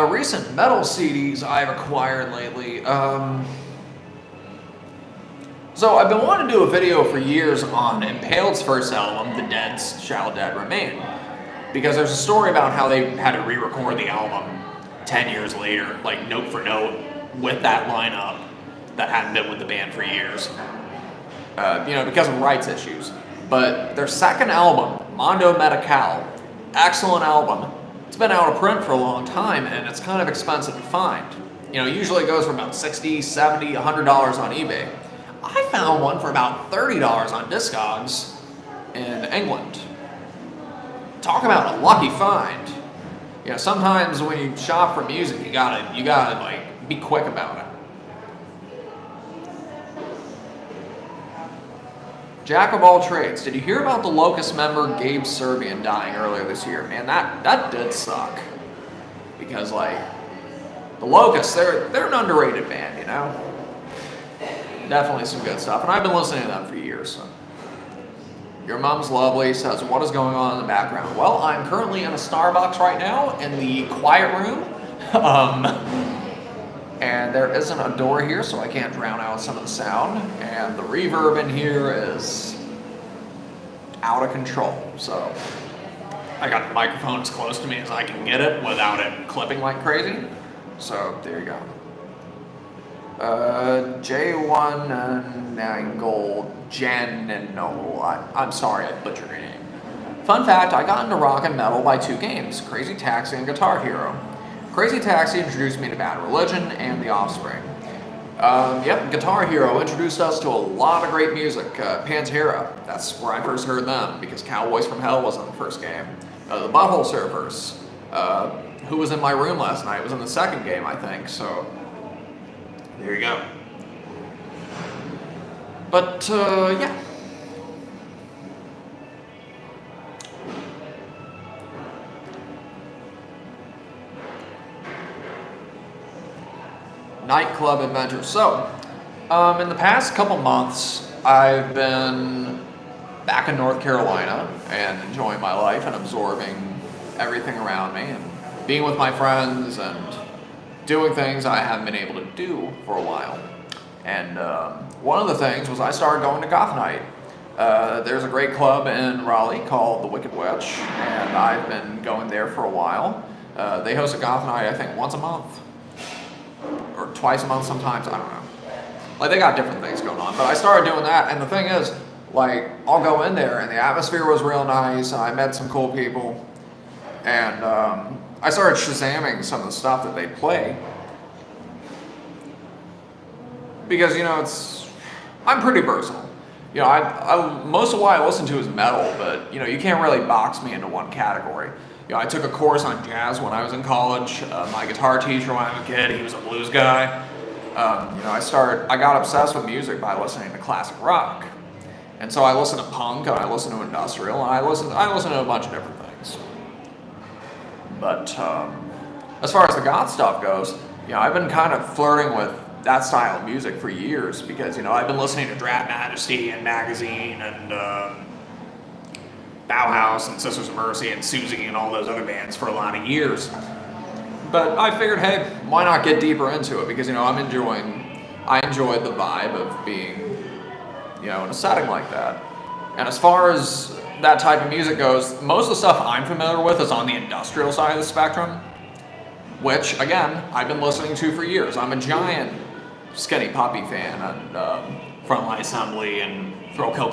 recent metal CDs I've acquired lately. So I've been wanting to do a video for years on Impaled's first album, The Dead Shall Dead Remain. Because there's a story about how they had to re-record the album 10 years later, like note for note, with that lineup that hadn't been with the band for years. You know, because of rights issues. But their second album, Mondo Medical, excellent album. It's been out of print for a long time, and it's kind of expensive to find. You know, usually it goes for about $60, $70, $100 on eBay. I found one for about $30 on Discogs in England. Talk about a lucky find. You know, sometimes when you shop for music, you gotta like be quick about it. Jack of all trades. Did you hear about the Locust member Gabe Serbian dying earlier this year? Man, that did suck. Because, like, the Locusts, they're an underrated band, you know? Definitely some good stuff. And I've been listening to them for years. So. Your mom's lovely says, what is going on in the background? Well, I'm currently in a Starbucks right now in the quiet room. And there isn't a door here, so I can't drown out some of the sound. And the reverb in here is out of control. So I got the microphone as close to me as I can get it without it clipping like crazy. So there you go. J1 Gold Jen, no, I'm sorry, I butchered your name. Fun fact, I got into rock and metal by 2 games, Crazy Taxi and Guitar Hero. Crazy Taxi introduced me to Bad Religion and The Offspring. Yep, Guitar Hero introduced us to a lot of great music. Pantera, that's where I first heard them, because Cowboys from Hell was in the first game. The Butthole Surfers, who was in my room last night, was in the second game, I think, so there you go. But, yeah. Nightclub adventures. So, in the past couple months, I've been back in North Carolina and enjoying my life and absorbing everything around me and being with my friends and doing things I haven't been able to do for a while. And one of the things was I started going to Goth Night. There's a great club in Raleigh called the Wicked Witch, and I've been going there for a while. They host a Goth Night, I think, once a month. Or twice a month sometimes, I don't know. Like, they got different things going on. But I started doing that, and the thing is, like, I'll go in there, and the atmosphere was real nice, and I met some cool people. And I started Shazamming some of the stuff that they play. Because, you know, I'm pretty versatile. You know, I most of what I listen to is metal, but, you know, you can't really box me into one category. You know, I took a course on jazz when I was in college. My guitar teacher when I was a kid, he was a blues guy. You know, I got obsessed with music by listening to classic rock. And so I listen to punk, and I listen to industrial, and I listen to a bunch of different things. But as far as the goth stuff goes, you know, I've been kind of flirting with that style of music for years because, you know, I've been listening to Drat Majesty and Magazine and Bauhaus and Sisters of Mercy and Susie and all those other bands for a lot of years. But I figured, hey, why not get deeper into it? Because, you know, I enjoyed the vibe of being, you know, in a setting like that. And as far as that type of music goes, most of the stuff I'm familiar with is on the industrial side of the spectrum, which, again, I've been listening to for years. I'm a giant Skinny Puppy fan and Frontline Assembly and Throw Kill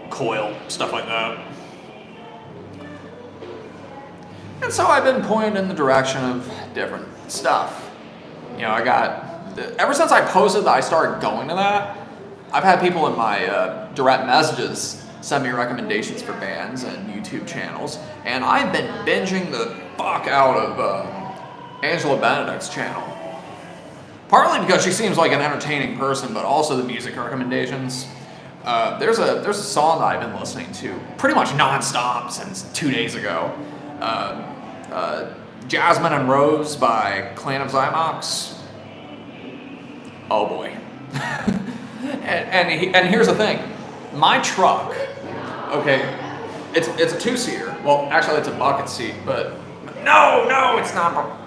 Coil, stuff like that. And so I've been pointed in the direction of different stuff. You know, ever since I posted that I started going to that, I've had people in my direct messages send me recommendations for bands and YouTube channels, and I've been binging the fuck out of Angela Benedict's channel. Partly because she seems like an entertaining person, but also the music recommendations. There's a song that I've been listening to pretty much non-stop since 2 days ago. Jasmine and Rose by Clan of Zymox. Oh boy. and here's the thing. My truck, okay, it's a 2-seater. Well, actually it's a bucket seat, but no, it's not.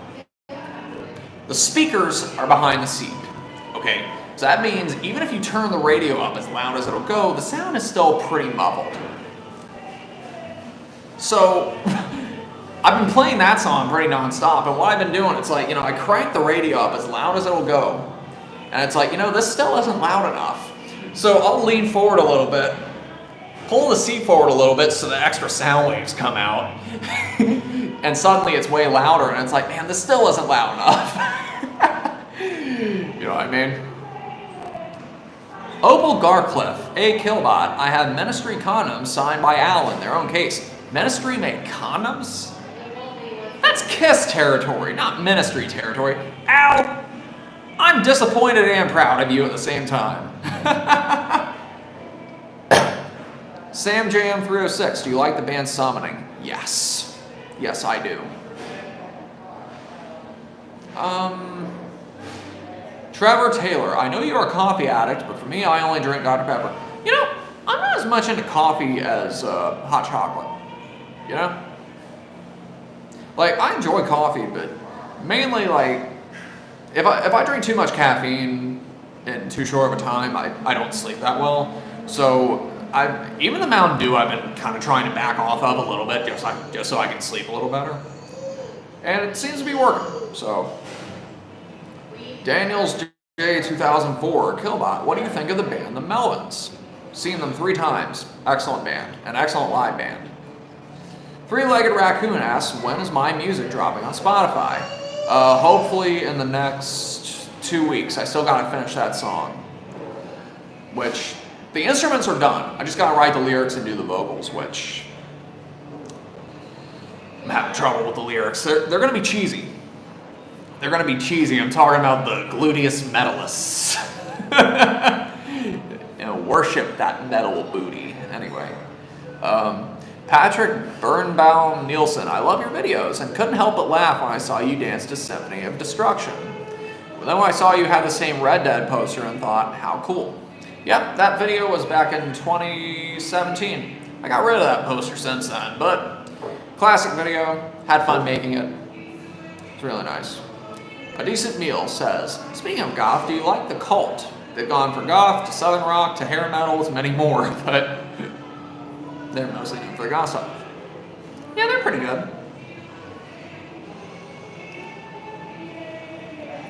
The speakers are behind the seat, okay? So that means even if you turn the radio up as loud as it'll go, the sound is still pretty muffled. So I've been playing that song pretty non-stop, and what I've been doing, it's like, you know, I crank the radio up as loud as it'll go, and it's like, you know, this still isn't loud enough. So I'll lean forward a little bit, pull the seat forward a little bit so the extra sound waves come out, and suddenly it's way louder, and it's like, man, this still isn't loud enough. You know what I mean? Opal Garcliff, a Killbot, I have Ministry condoms signed by Al in their own case. Ministry made condoms? That's Kiss territory, not Ministry territory. Al, I'm disappointed and proud of you at the same time. Sam JM306, do you like the band Summoning? Yes. Yes, I do. Trevor Taylor, I know you're a coffee addict, but for me, I only drink Dr. Pepper. You know, I'm not as much into coffee as hot chocolate. You know? Like, I enjoy coffee, but mainly, like, if I drink too much caffeine in too short of a time, I don't sleep that well. So, even the Mountain Dew I've been kind of trying to back off of a little bit just so I can sleep a little better. And it seems to be working, so. Daniels J 2004, Killbot, what do you think of the band The Melvins? Seen them 3 times. Excellent band. An excellent live band. Three-Legged Raccoon asks, when is my music dropping on Spotify? Hopefully in the next 2 weeks. I still gotta finish that song. Which, the instruments are done. I just gotta write the lyrics and do the vocals, which I'm having trouble with the lyrics. They're gonna be cheesy. They're gonna be cheesy. I'm talking about the gluteus metallists. You know, worship that metal booty. Anyway. Patrick Birnbaum Nielsen, I love your videos and couldn't help but laugh when I saw you dance to Symphony of Destruction. But then when I saw you had the same Red Dead poster and thought, how cool. Yep, that video was back in 2017. I got rid of that poster since then, but classic video, had fun making it. It's really nice. A Decent Meal says, speaking of goth, do you like the Cult? They've gone from goth to southern rock to hair metal to many more, but they're mostly known for the goth stuff. Yeah, they're pretty good.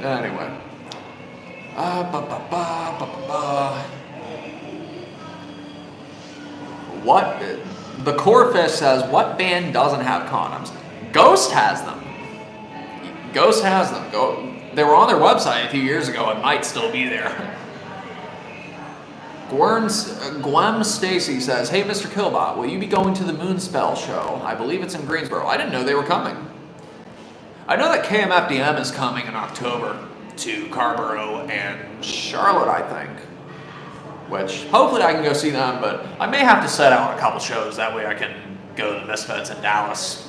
Anyway. What? The Corefish says, what band doesn't have condoms? Ghost has them. Ghost has them. They were on their website a few years ago and might still be there. Gwem Stacy says, hey Mr. Killbot, will you be going to the Moonspell show? I believe it's in Greensboro. I didn't know they were coming. I know that KMFDM is coming in October to Carborough and Charlotte, I think. Which, hopefully I can go see them, but I may have to set out a couple shows. That way I can go to the Misfits in Dallas.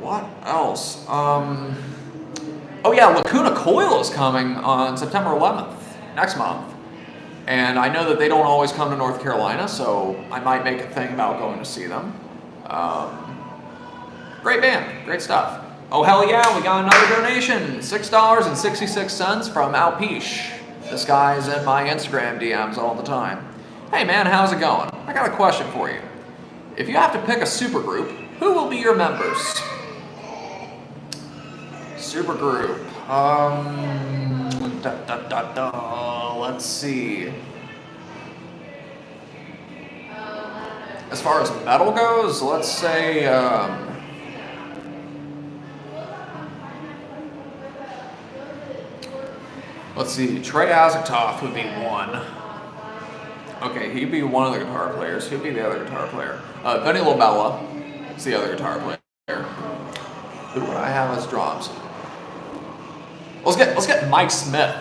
What else? Oh yeah, Lacuna Coil is coming on September 11th, next month. And I know that they don't always come to North Carolina, so I might make a thing about going to see them. Great band, great stuff. Oh hell yeah, we got another donation, $6.66 from Alpiche. This guy's in my Instagram DMs all the time. Hey man, how's it going? I got a question for you. If you have to pick a supergroup, who will be your members? Supergroup. Let's see. As far as metal goes, let's say, let's see, Trey Azagtov would be one. Okay, he'd be one of the guitar players. Who'd be the other guitar player? Benny Lobella is the other guitar player. Who would I have as drums? Let's get Mike Smith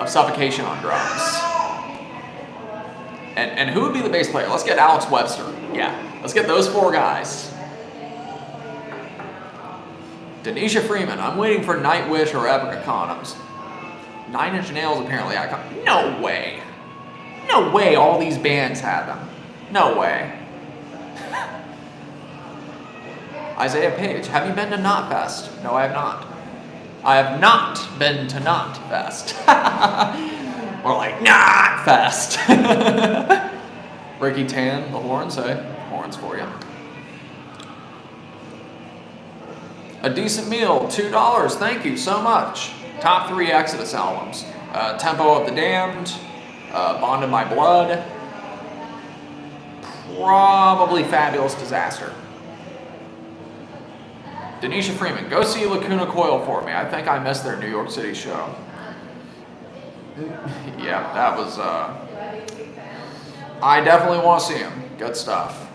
of Suffocation on drums. And who would be the bass player? Let's get Alex Webster. Yeah, let's get those 4 guys. Denisha Freeman, I'm waiting for Nightwish or Epica condoms. 9 Inch Nails apparently icon. No way. No way all these bands had them. No way. Isaiah Page, have you been to Knotfest? No, I have not. I have not been to Knotfest. Or like, Knotfest. Ricky Tan, the horns, hey? Horns for you. A Decent Meal, $2. Thank you so much. Top 3 Exodus albums. Tempo of the Damned, Bond in My Blood, probably Fabulous Disaster. Denisha Freeman, go see Lacuna Coil for me. I think I missed their New York City show. Yeah, that was, I definitely want to see him. Good stuff.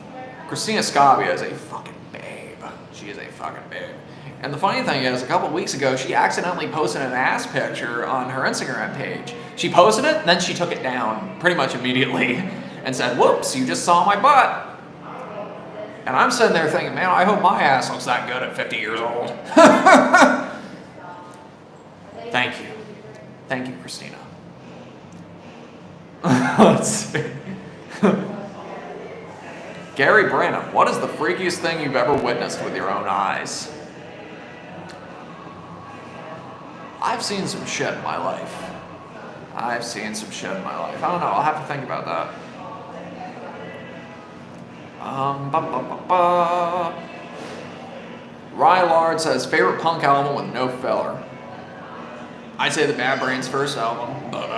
Christina Scabia is a fucking babe. She is a fucking babe. And the funny thing is, a couple of weeks ago, she accidentally posted an ass picture on her Instagram page. She posted it, then she took it down pretty much immediately and said, whoops, you just saw my butt. And I'm sitting there thinking, man, I hope my ass looks that good at 50 years old. Thank you. Thank you, Christina. Let's see. Gary Branham, what is the freakiest thing you've ever witnessed with your own eyes? I've seen some shit in my life. I don't know, I'll have to think about that. Rylard says, favorite punk album with no filler. I'd say the Bad Brains' first album, but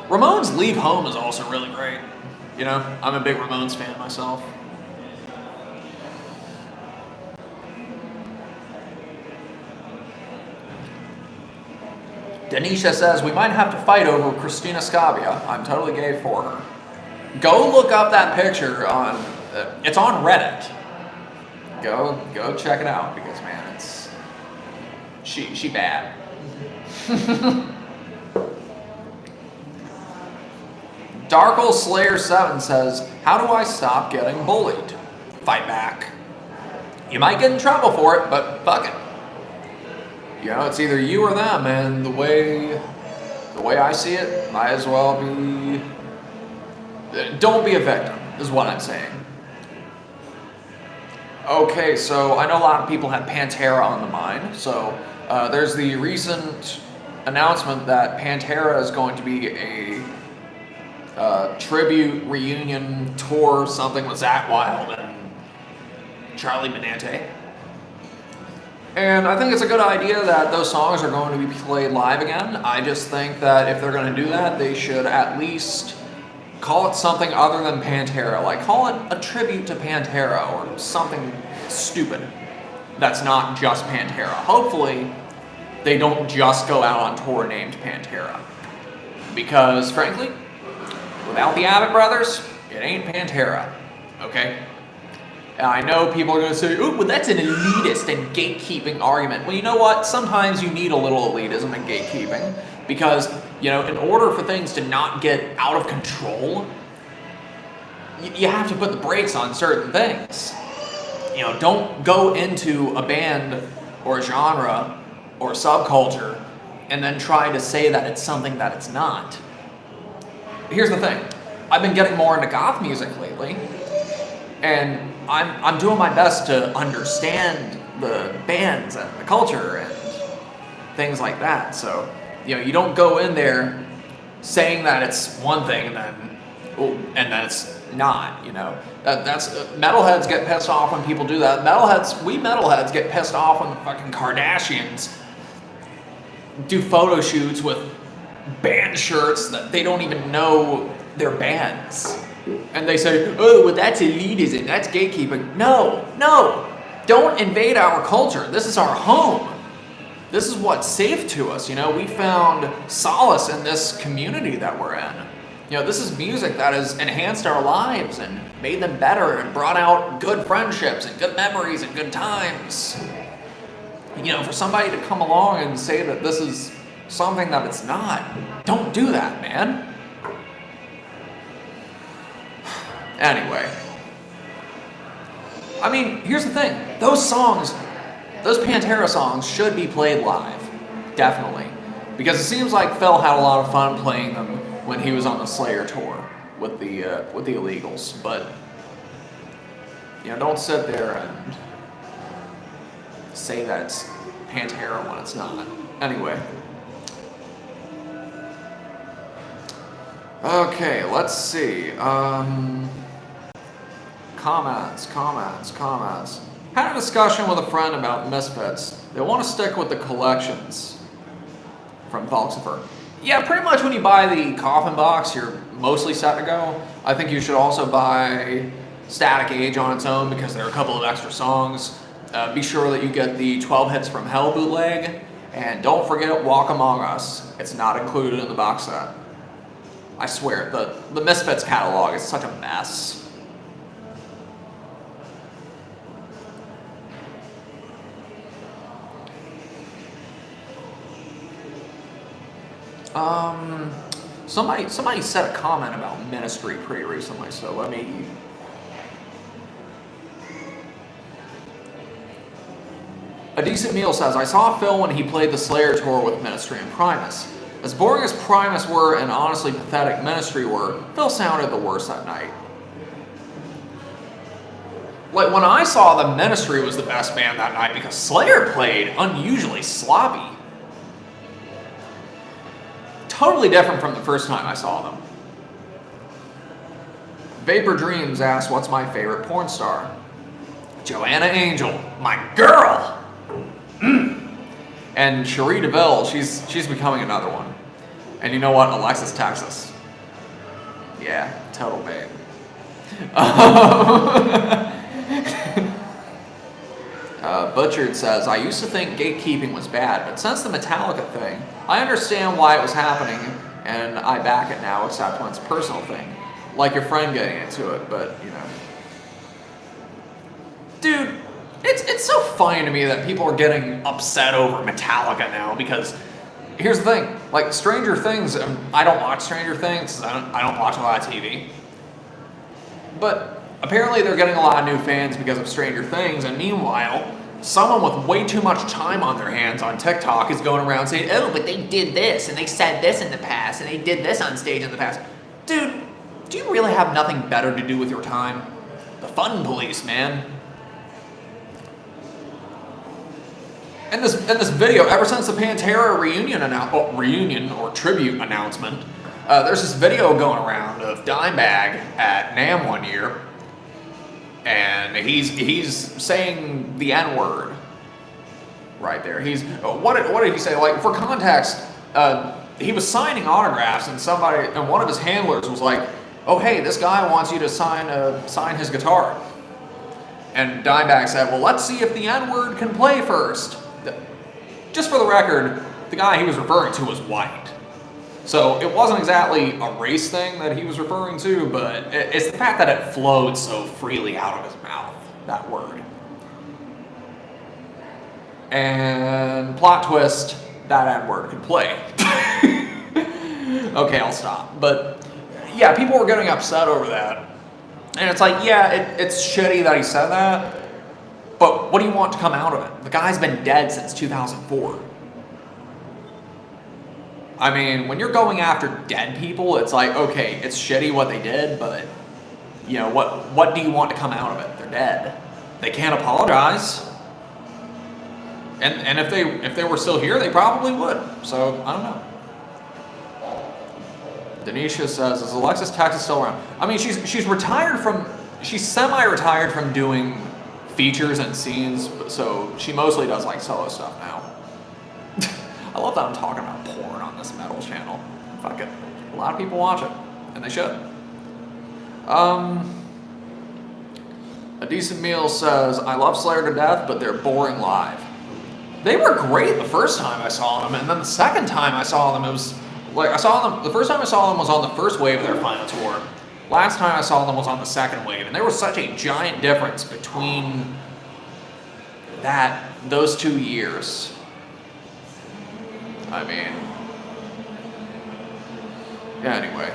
Ramones' Leave Home is also really great. You know, I'm a big Ramones fan myself. Denisha says, we might have to fight over Christina Scabia. I'm totally gay for her. Go look up that picture on, it's on Reddit. Go check it out because, man, it's, she bad. Darkle Slayer 7 says, how do I stop getting bullied? Fight back. You might get in trouble for it, but fuck it. You know, it's either you or them, and the way I see it, might as well be, don't be a victim, is what I'm saying. Okay, so I know a lot of people have Pantera on the mind, so there's the recent announcement that Pantera is going to be a tribute reunion tour, something with Zakk Wylde and Charlie Benante. And I think it's a good idea that those songs are going to be played live again. I just think that if they're going to do that, they should at least call it something other than Pantera. Like, call it a tribute to Pantera or something stupid that's not just Pantera. Hopefully, they don't just go out on tour named Pantera. Because, frankly, without the Abbott brothers, it ain't Pantera. Okay? I know people are going to say, oh, well, that's an elitist and gatekeeping argument. Well, you know what? Sometimes you need a little elitism and gatekeeping because, you know, in order for things to not get out of control, you have to put the brakes on certain things. You know, don't go into a band or a genre or subculture and then try to say that it's something that it's not. Here's the thing. I've been getting more into goth music lately, and I'm doing my best to understand the bands and the culture and things like that. So, you know, you don't go in there saying that it's one thing and then it's not, you know. That's metalheads get pissed off when people do that. We metalheads get pissed off when the fucking Kardashians do photo shoots with band shirts that they don't even know they're bands. And they say, oh, well, that's elitism, that's gatekeeping. No, don't invade our culture. This is our home. This is what's safe to us, you know. We found solace in this community that we're in. You know, this is music that has enhanced our lives and made them better and brought out good friendships and good memories and good times. You know, for somebody to come along and say that this is something that it's not, don't do that, man. Anyway, I mean, here's the thing. Those Pantera songs should be played live. Definitely. Because it seems like Phil had a lot of fun playing them when he was on the Slayer tour with the Illegals. But, you know, don't sit there and say that it's Pantera when it's not. Anyway. Okay, let's see. Comments. Had a discussion with a friend about Misfits. They want to stick with the collections from Falsifer. Yeah, pretty much when you buy the Coffin box, you're mostly set to go. I think you should also buy Static Age on its own because there are a couple of extra songs. Be sure that you get the 12 Hits from Hell bootleg. And don't forget Walk Among Us. It's not included in the box set. I swear, the Misfits catalog is such a mess. Somebody said a comment about Ministry pretty recently, so let me. A Decent Meal says, I saw Phil when he played the Slayer tour with Ministry and Primus. As boring as Primus were and honestly pathetic Ministry were, Phil sounded the worst that night. Like, when I saw them, Ministry was the best band that night because Slayer played unusually sloppy. Totally different from the first time I saw them. Vapor Dreams asks, what's my favorite porn star? Joanna Angel, my girl! And Cherie DeVille, she's becoming another one. And you know what? Alexis Texas. Yeah, total babe. Butchered says, I used to think gatekeeping was bad, but since the Metallica thing, I understand why it was happening, and I back it now, except when it's a personal thing. Like your friend getting into it, but, you know. Dude, it's so funny to me that people are getting upset over Metallica now, because here's the thing, like Stranger Things, I don't watch Stranger Things, I don't watch a lot of TV. But apparently they're getting a lot of new fans because of Stranger Things, and meanwhile, someone with way too much time on their hands on TikTok is going around saying, oh, but they did this, and they said this in the past, and they did this on stage in the past. Dude, do you really have nothing better to do with your time? The fun police, man. In this video, ever since the Pantera reunion or tribute announcement, there's this video going around of Dimebag at NAMM one year, and he's saying the N-word right there. What did he say? Like, for context, he was signing autographs, and one of his handlers was like, "Oh, hey, this guy wants you to sign his guitar." And Dimebag said, "Well, let's see if the N-word can play first." Just for the record, the guy he was referring to was white. So it wasn't exactly a race thing that he was referring to, but it's the fact that it flowed so freely out of his mouth, that word. And plot twist, that N-word could play. Okay, I'll stop. But yeah, people were getting upset over that. And it's like, yeah, it's shitty that he said that, but what do you want to come out of it? The guy's been dead since 2004. I mean, when you're going after dead people, it's like, okay, it's shitty what they did, but, you know, what do you want to come out of it? They're dead. They can't apologize. And if they were still here, they probably would. So, I don't know. Denisha says, is Alexis Texas still around? I mean, she's semi-retired from doing features and scenes, so she mostly does like solo stuff now. I love that I'm talking about porn on this metal channel. Fuck it. A lot of people watch it, and they should. A Decent Meal says, I love Slayer to death, but they're boring live. They were great the first time I saw them, and then the second time I saw them, it was like, the first time I saw them was on the first wave of their final tour. Last time I saw them was on the second wave, and there was such a giant difference between those 2 years. I mean, yeah, anyway.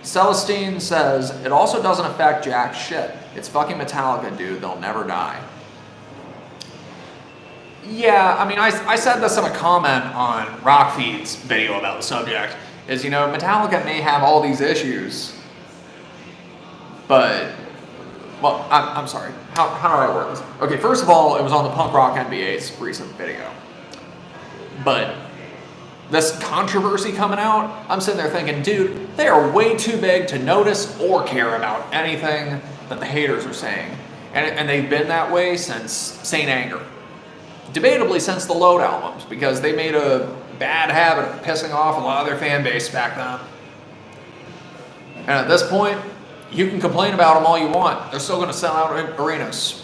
Celestine says, it also doesn't affect jack shit. It's fucking Metallica, dude. They'll never die. Yeah, I mean, I said this in a comment on Rockfeed's video about the subject, is, you know, Metallica may have all these issues, but, well, I'm sorry. How do I word this? Okay, first of all, it was on the Punk Rock NBA's recent video. But this controversy coming out, I'm sitting there thinking, dude, they are way too big to notice or care about anything that the haters are saying. And they've been that way since Saint Anger. Debatably since the Load albums, because they made a bad habit of pissing off a lot of their fan base back then. And at this point, you can complain about them all you want. They're still going to sell out arenas.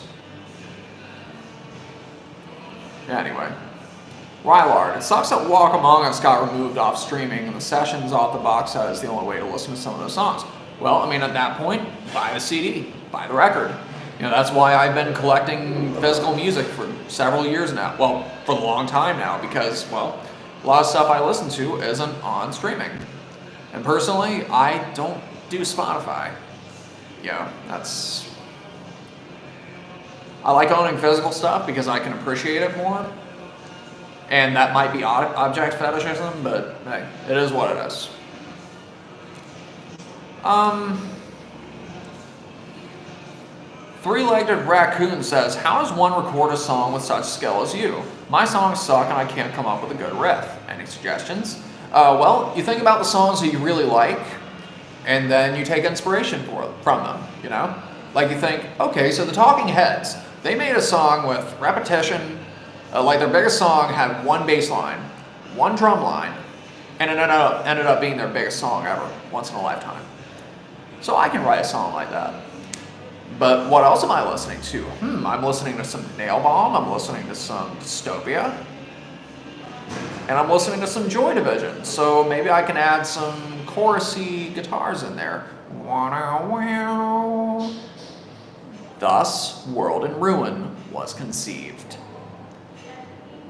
Anyway. Rylard, it sucks that Walk Among Us got removed off streaming and the sessions off the box set is the only way to listen to some of those songs. Well, I mean, at that point, buy the CD, buy the record. You know, that's why I've been collecting physical music for several years now. Well, for a long time now, because, well, a lot of stuff I listen to isn't on streaming. And personally, I don't do Spotify. Yeah, I like owning physical stuff because I can appreciate it more. And that might be object fetishism, but hey, it is what it is. Three-Legged Raccoon says, how does one record a song with such skill as you? My songs suck and I can't come up with a good riff. Any suggestions? Well, you think about the songs that you really like, and then you take inspiration from them, you know? Like you think, okay, so the Talking Heads, they made a song with repetition, like their biggest song had one bass line, one drum line, and it ended up being their biggest song ever, once in a lifetime. So I can write a song like that. But what else am I listening to? I'm listening to some Nail Bomb, I'm listening to some Dystopia, and I'm listening to some Joy Division. So maybe I can add some chorusy guitars in there. Thus, World in Ruin was conceived.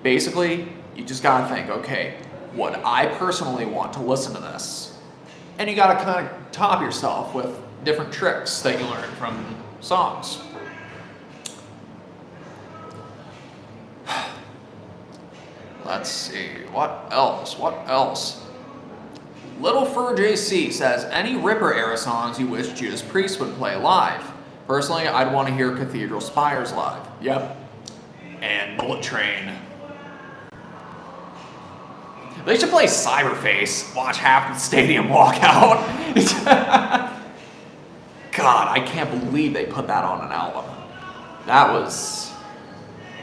Basically, you just gotta think, okay, would I personally want to listen to this? And you gotta kind of top yourself with different tricks that you learn from songs. Let's see, what else? Little Fur JC says, any Ripper era songs you wish Judas Priest would play live? Personally, I'd want to hear Cathedral Spires live. Yep. And Bullet Train. They should play Cyberface, watch half the stadium walk out. God, I can't believe they put that on an album. That was...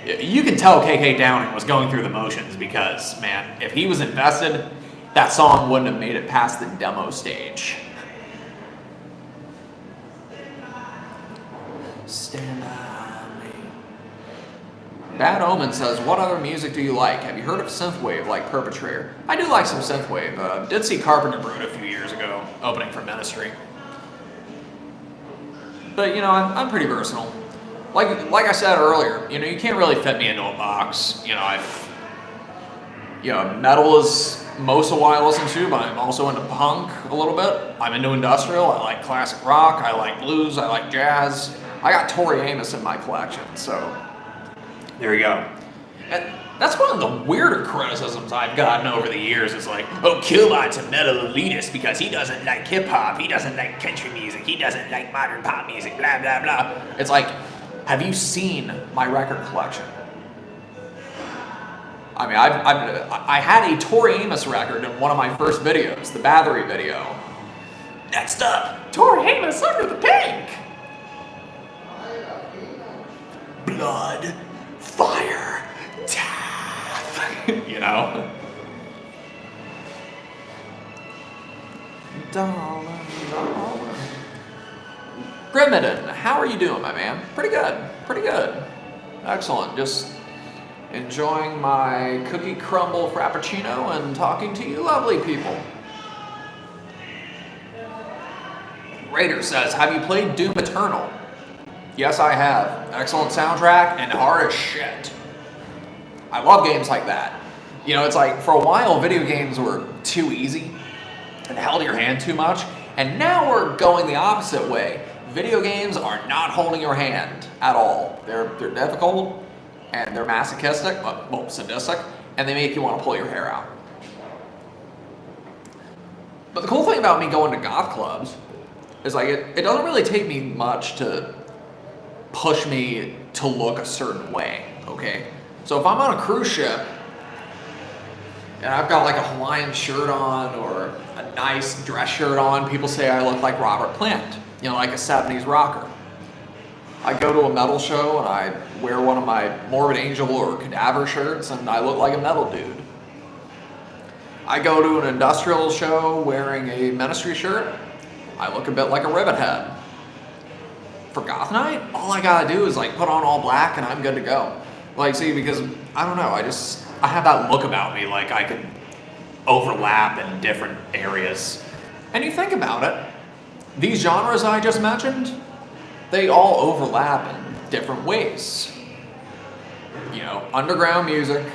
You can tell KK Downing was going through the motions because, man, if he was invested, that song wouldn't have made it past the demo stage. Stand by me. Bad Omen says, what other music do you like? Have you heard of synthwave like Perpetrator? I do like some synthwave. Did see Carpenter Brute a few years ago, opening for Ministry. But, you know, I'm pretty versatile. Like I said earlier, you know, you can't really fit me into a box. You know, metal is most of what I listen to, but I'm also into punk a little bit. I'm into industrial. I like classic rock. I like blues. I like jazz. I got Tori Amos in my collection, so there you go. And that's one of the weirder criticisms I've gotten over the years is like, oh, Killbot's a metal elitist because he doesn't like hip-hop, he doesn't like country music, he doesn't like modern pop music, blah, blah, blah. It's like, have you seen my record collection? I mean, I had a Tori Amos record in one of my first videos, the Bathory video. Next up, Tori Amos Under the Pink. Blood, fire, death. You know? Darling. Grimidon, how are you doing, my man? Pretty good. Excellent. Just enjoying my cookie crumble frappuccino and talking to you lovely people. Raider says, have you played Doom Eternal? Yes, I have. Excellent soundtrack and hard as shit. I love games like that. You know, it's like, for a while, video games were too easy and held your hand too much, and now we're going the opposite way. Video games are not holding your hand at all. They're difficult, and they're masochistic, well, sadistic, and they make you want to pull your hair out. But the cool thing about me going to goth clubs is like, it doesn't really take me much to push me to look a certain way, okay? So if I'm on a cruise ship and I've got like a Hawaiian shirt on or a nice dress shirt on, people say I look like Robert Plant, you know, like a 70s rocker. I go to a metal show and I wear one of my Morbid Angel or Cadaver shirts and I look like a metal dude. I go to an industrial show wearing a Ministry shirt, I look a bit like a Ribbit Head. For Goth Night, all I gotta do is like put on all black and I'm good to go. Like, see, because, I don't know, I have that look about me, like I could overlap in different areas. And you think about it, these genres I just mentioned, they all overlap in different ways. You know, underground music,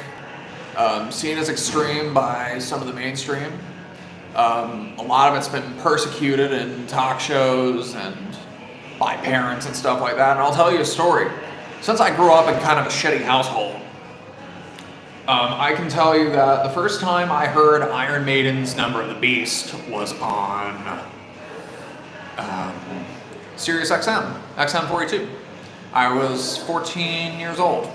seen as extreme by some of the mainstream. A lot of it's been persecuted in talk shows and by parents and stuff like that. And I'll tell you a story. Since I grew up in kind of a shitty household, I can tell you that the first time I heard Iron Maiden's Number of the Beast was on Sirius XM42. I was 14 years old.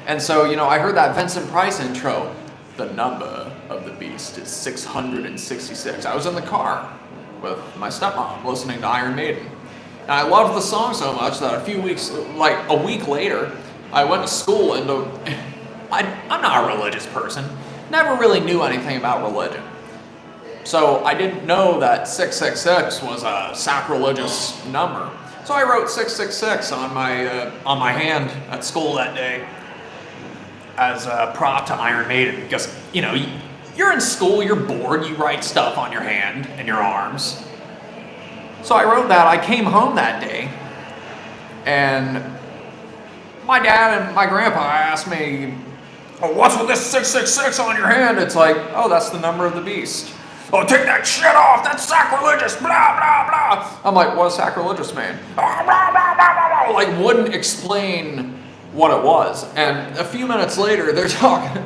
And so, you know, I heard that Vincent Price intro. The number of the beast is 666. I was in the car with my stepmom listening to Iron Maiden. And I loved the song so much that a week later, I went to school and I'm not a religious person. Never really knew anything about religion. So I didn't know that 666 was a sacrilegious number. So I wrote 666 on my hand at school that day as a prop to Iron Maiden, because, you know, you're in school, you're bored, you write stuff on your hand and your arms. So I wrote that. I came home that day, and my dad and my grandpa asked me, "Oh, what's with this 666 on your hand?" It's like, "Oh, that's the number of the beast." "Oh, take that shit off, that's sacrilegious, blah, blah, blah." I'm like, "What does sacrilegious mean?" "Oh, blah, blah, blah, blah, blah." Like, wouldn't explain what it was. And a few minutes later, they're talking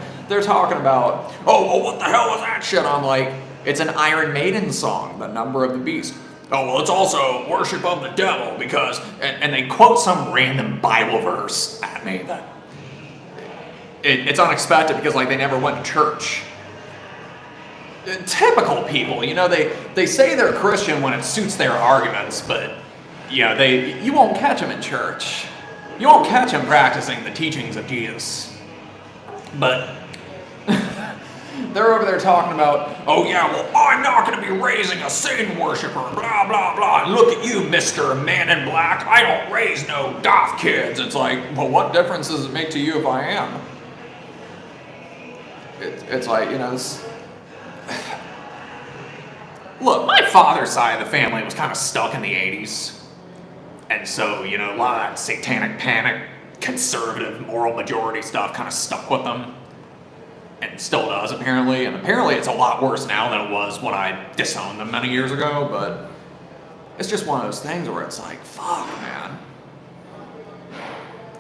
about, "Oh, well, what the hell was that shit?" I'm like, "It's an Iron Maiden song, The Number of the Beast." "Oh, well, it's also worship of the devil because," and they quote some random Bible verse at me that it's unexpected because, like, they never went to church. Typical people, you know, they say they're Christian when it suits their arguments, but, you know, you won't catch them in church. You won't catch them practicing the teachings of Jesus. But they're over there talking about, "Oh yeah, well, I'm not going to be raising a Satan worshiper, blah, blah, blah. And look at you, Mr. Man in Black. I don't raise no goth kids." It's like, well, what difference does it make to you if I am? It's like, you know, this... Look, my father's side of the family was kind of stuck in the 80s. And so, you know, a lot of that satanic panic, conservative, moral majority stuff kind of stuck with them. And still does, apparently. And apparently it's a lot worse now than it was when I disowned them many years ago. But it's just one of those things where it's like, fuck, man.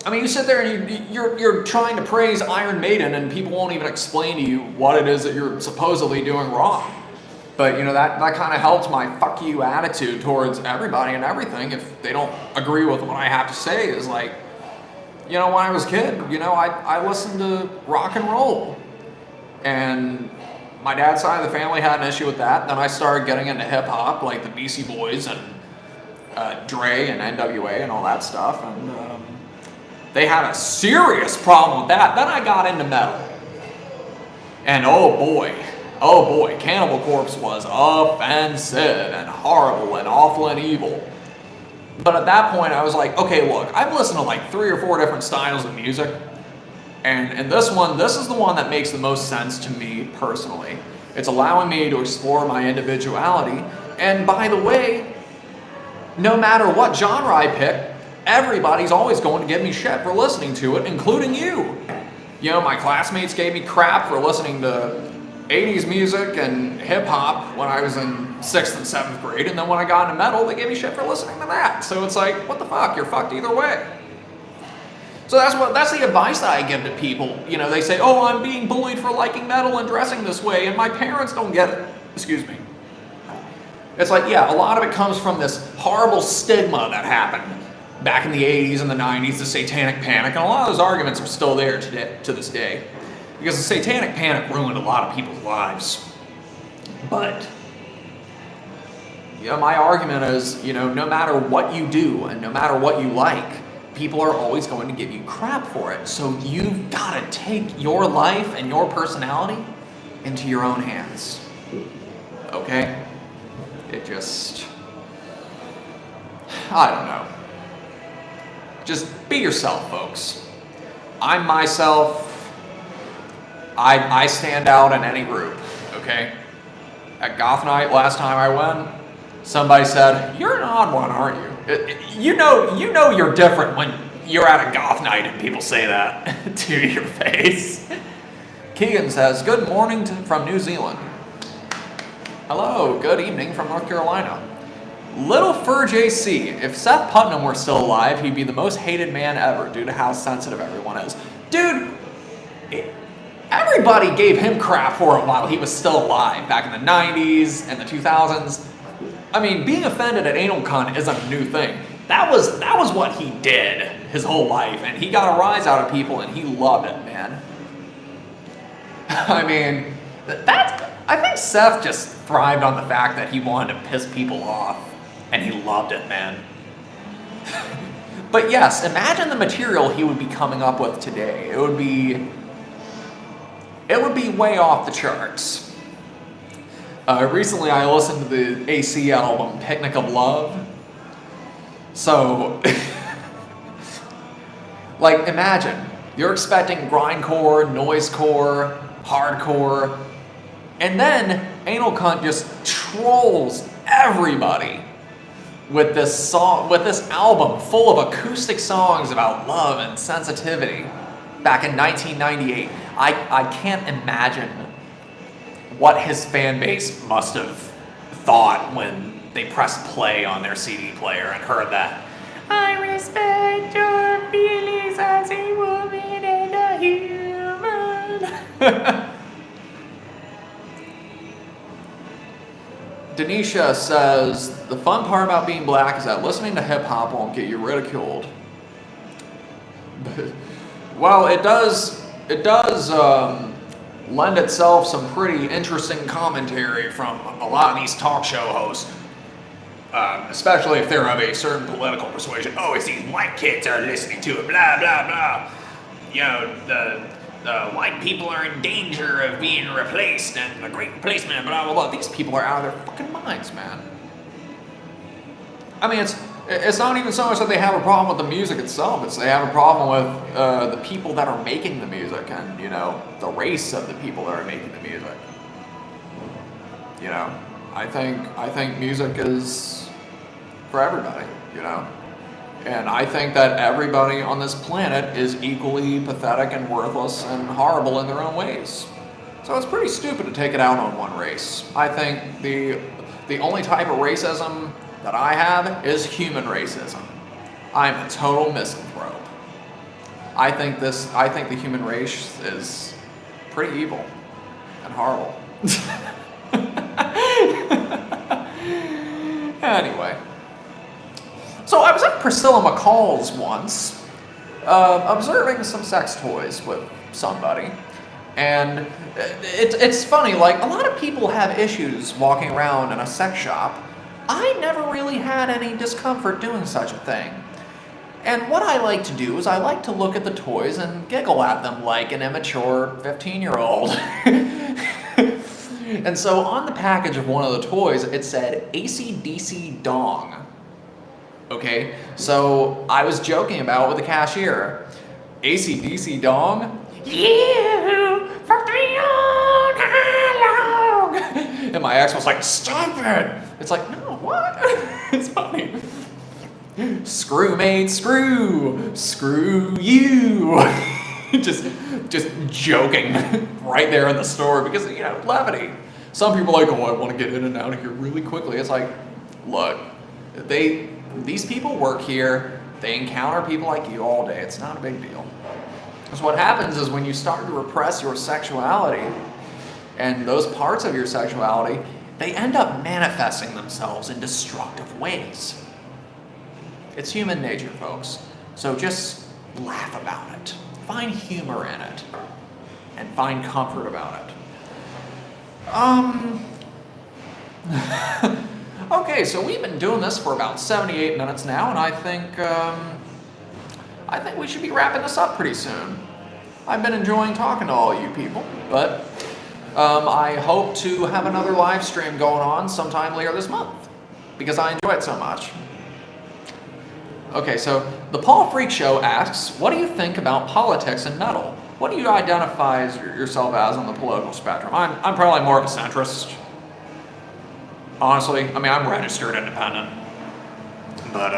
I mean, you sit there and you're trying to praise Iron Maiden and people won't even explain to you what it is that you're supposedly doing wrong. But, you know, that kind of helps my fuck you attitude towards everybody and everything. If they don't agree with what I have to say, is like, you know, when I was a kid, you know, I listened to rock and roll. And my dad's side of the family had an issue with that. Then I started getting into hip hop, like the Beastie Boys and Trve and NWA and all that stuff. And they had a serious problem with that. Then I got into metal. And oh boy, Cannibal Corpse was offensive and horrible and awful and evil. But at that point, I was like, okay, look, I've listened to like 3 or 4 different styles of music. And this is the one that makes the most sense to me personally. It's allowing me to explore my individuality. And by the way, no matter what genre I pick, everybody's always going to give me shit for listening to it, including you. You know, my classmates gave me crap for listening to 80s music and hip-hop when I was in 6th and 7th grade, and then when I got into metal, they gave me shit for listening to that. So it's like, what the fuck, you're fucked either way. So that's the advice that I give to people. You know, they say, "Oh, I'm being bullied for liking metal and dressing this way, and my parents don't get it." Excuse me. It's like, yeah, a lot of it comes from this horrible stigma that happened back in the 80s and the 90s, the Satanic Panic, and a lot of those arguments are still there today, to this day. Because the Satanic Panic ruined a lot of people's lives. But, you know, my argument is, you know, no matter what you do and no matter what you like, people are always going to give you crap for it. So you've got to take your life and your personality into your own hands. Okay? It just... I don't know. Just be yourself, folks. I'm myself. I stand out in any group, okay? At Goth Night last time I went, somebody said, "You're an odd one, aren't you?" You know you're different when you're at a goth night and people say that to your face. Keegan says, good morning from New Zealand. Hello, good evening from North Carolina. Little Fur JC, if Seth Putnam were still alive, he'd be the most hated man ever due to how sensitive everyone is. Dude, everybody gave him crap for it while he was still alive, back in the 90s and the 2000s. I mean, being offended at anal cunt isn't a new thing. That was what he did his whole life, and he got a rise out of people, and he loved it, man. I mean, I think Seth just thrived on the fact that he wanted to piss people off, and he loved it, man. But yes, imagine the material he would be coming up with today. It would be way off the charts. Recently, I listened to the AC album Picnic of Love. So, like, imagine you're expecting grindcore, noisecore, hardcore, and then Anal Cunt just trolls everybody with this album full of acoustic songs about love and sensitivity back in 1998. I can't imagine what his fan base must have thought when they pressed play on their CD player and heard that. I respect your feelings as a woman and a human. Denisha says, the fun part about being black is that listening to hip hop won't get you ridiculed. But, well, it does lend itself some pretty interesting commentary from a lot of these talk show hosts, especially if they're of a certain political persuasion. Oh, it's these white kids are listening to it, blah, blah, blah. You know, the white people are in danger of being replaced and the great replacement, blah, blah, blah. These people are out of their fucking minds, man. I mean, it's not even so much that they have a problem with the music itself. It's they have a problem with the people that are making the music and, you know, the race of the people that are making the music. You know, I think music is for everybody, you know. And I think that everybody on this planet is equally pathetic and worthless and horrible in their own ways. So it's pretty stupid to take it out on one race. I think the only type of racism that I have is human racism. I'm a total misanthrope. I think the human race is pretty evil and horrible. Anyway. So I was at Priscilla McCall's once, observing some sex toys with somebody. And it's funny, like, a lot of people have issues walking around in a sex shop. I never really had any discomfort doing such a thing. And what I like to do is I like to look at the toys and giggle at them like an immature 15-year-old. And so on the package of one of the toys, it said AC/DC Dong. Okay, so I was joking about it with the cashier. AC/DC Dong? You fucked me on how long? And my ex was like, stop it! It's like, no, what? It's funny. Screw mate, screw you. just joking right there in the store because, you know, levity. Some people are like, oh, I want to get in and out of here really quickly. It's like, look, these people work here. They encounter people like you all day. It's not a big deal. Because what happens is when you start to repress your sexuality and those parts of your sexuality, they end up manifesting themselves in destructive ways. It's human nature, folks. So just laugh about it. Find humor in it. And find comfort about it. Okay, so we've been doing this for about 78 minutes now, and I think we should be wrapping this up pretty soon. I've been enjoying talking to all you people, but I hope to have another live stream going on sometime later this month, because I enjoy it so much. Okay, so the Paul Freak Show asks, what do you think about politics and metal? What do you identify as yourself as on the political spectrum? I'm probably more of a centrist. Honestly, I mean, I'm registered independent. But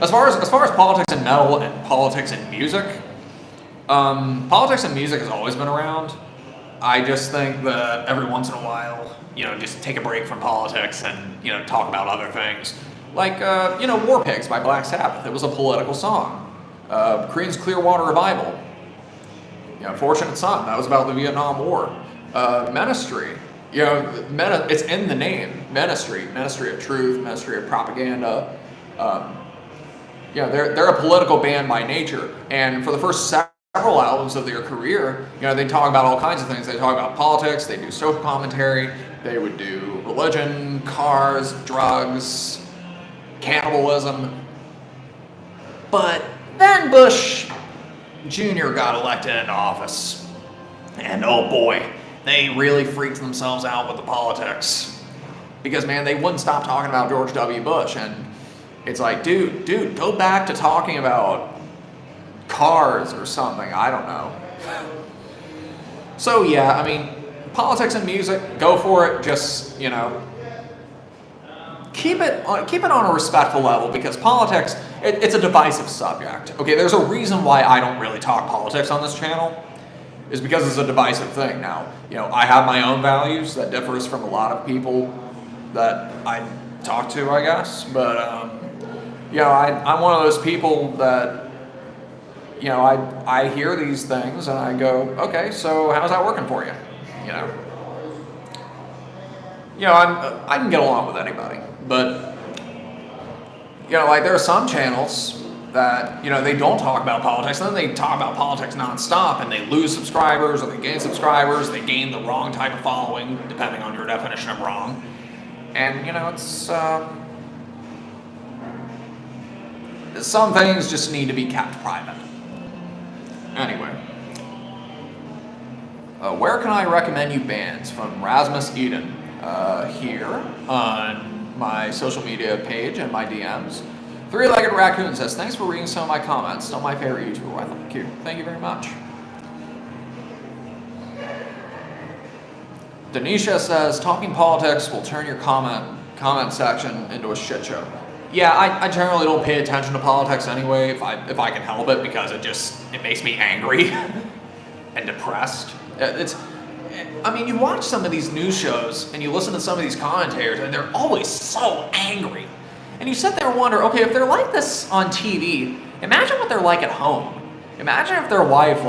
as far as politics and metal and politics and music, politics and music has always been around. I just think that every once in a while, just take a break from politics and talk about other things, like War Pigs by Black Sabbath. It was a political song. Creed's Clearwater Revival. Fortunate Son. That was about the Vietnam War. Ministry. It's in the name. Ministry of truth, ministry of propaganda. They're a political band by nature, and for the first several albums of their career, they talk about all kinds of things. They talk about politics. They do social commentary. They would do religion, cars, drugs, cannibalism. But then Bush Jr. got elected into office, and oh boy, they really freaked themselves out with the politics, because man, they wouldn't stop talking about George W. Bush, and it's like, dude, go back to talking about cars or something. I don't know. So yeah, I mean, politics and music, go for it. Just keep it on a respectful level, because politics, it's a divisive subject. Okay, there's a reason why I don't really talk politics on this channel, is because it's a divisive thing. Now, I have my own values that differs from a lot of people that I talk to, I guess, but I'm one of those people that I hear these things and I go, okay, so how's that working for you? I can get along with anybody, but like there are some channels that they don't talk about politics, and then they talk about politics nonstop, and they lose subscribers or they gain subscribers. They gain the wrong type of following, depending on your definition of wrong. And it's some things just need to be kept private. Anyway, where can I recommend you bands? From Rasmus Eden here on my social media page and my DMs. Three-Legged Raccoon says, thanks for reading some of my comments. Still my favorite YouTuber. Well, thank you. Thank you very much. Denisha says, talking politics will turn your comment section into a shit show. Yeah, I generally don't pay attention to politics anyway, if I can help it, because it makes me angry and depressed. You watch some of these news shows and you listen to some of these commentators, and they're always so angry. And you sit there and wonder, okay, if they're like this on TV, imagine what they're like at home. Imagine if their wife,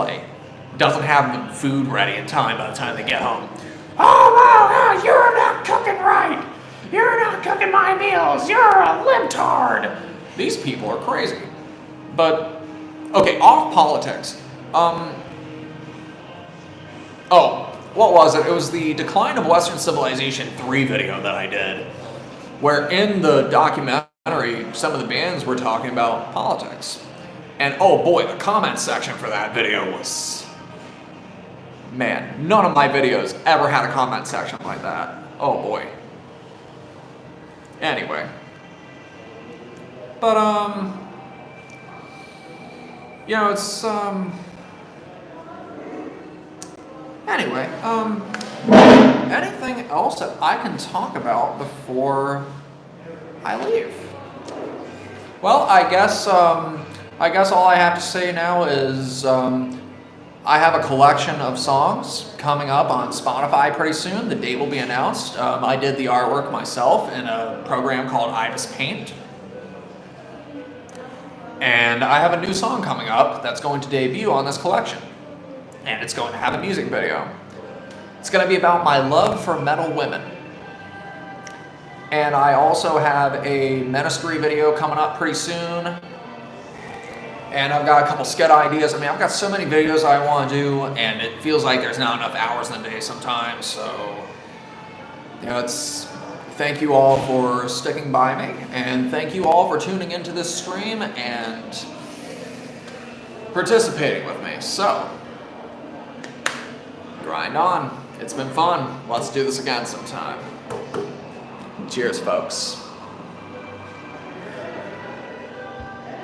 doesn't have them food ready in time by the time they get home. Oh, no, you're not cooking right. You're not cooking my meals. You're a libtard. These people are crazy. But, okay, off politics. What was it? It was the Decline of Western Civilization 3 video that I did, where in the documentary, some of the bands were talking about politics. And oh boy, the comment section for that video was... Man, none of my videos ever had a comment section like that. Oh boy. Anyway. But, it's, Anyway, anything else that I can talk about before I leave? Well, I guess all I have to say now is I have a collection of songs coming up on Spotify pretty soon. The date will be announced. I did the artwork myself in a program called Ibis Paint. And I have a new song coming up that's going to debut on this collection. And it's going to have a music video. It's going to be about my love for metal women. And I also have a ministry video coming up pretty soon. And I've got a couple skit ideas. I've got so many videos I want to do, and it feels like there's not enough hours in the day sometimes. So, thank you all for sticking by me, and thank you all for tuning into this stream and participating with me. So, grind on. It's been fun. Let's do this again sometime. Cheers, folks.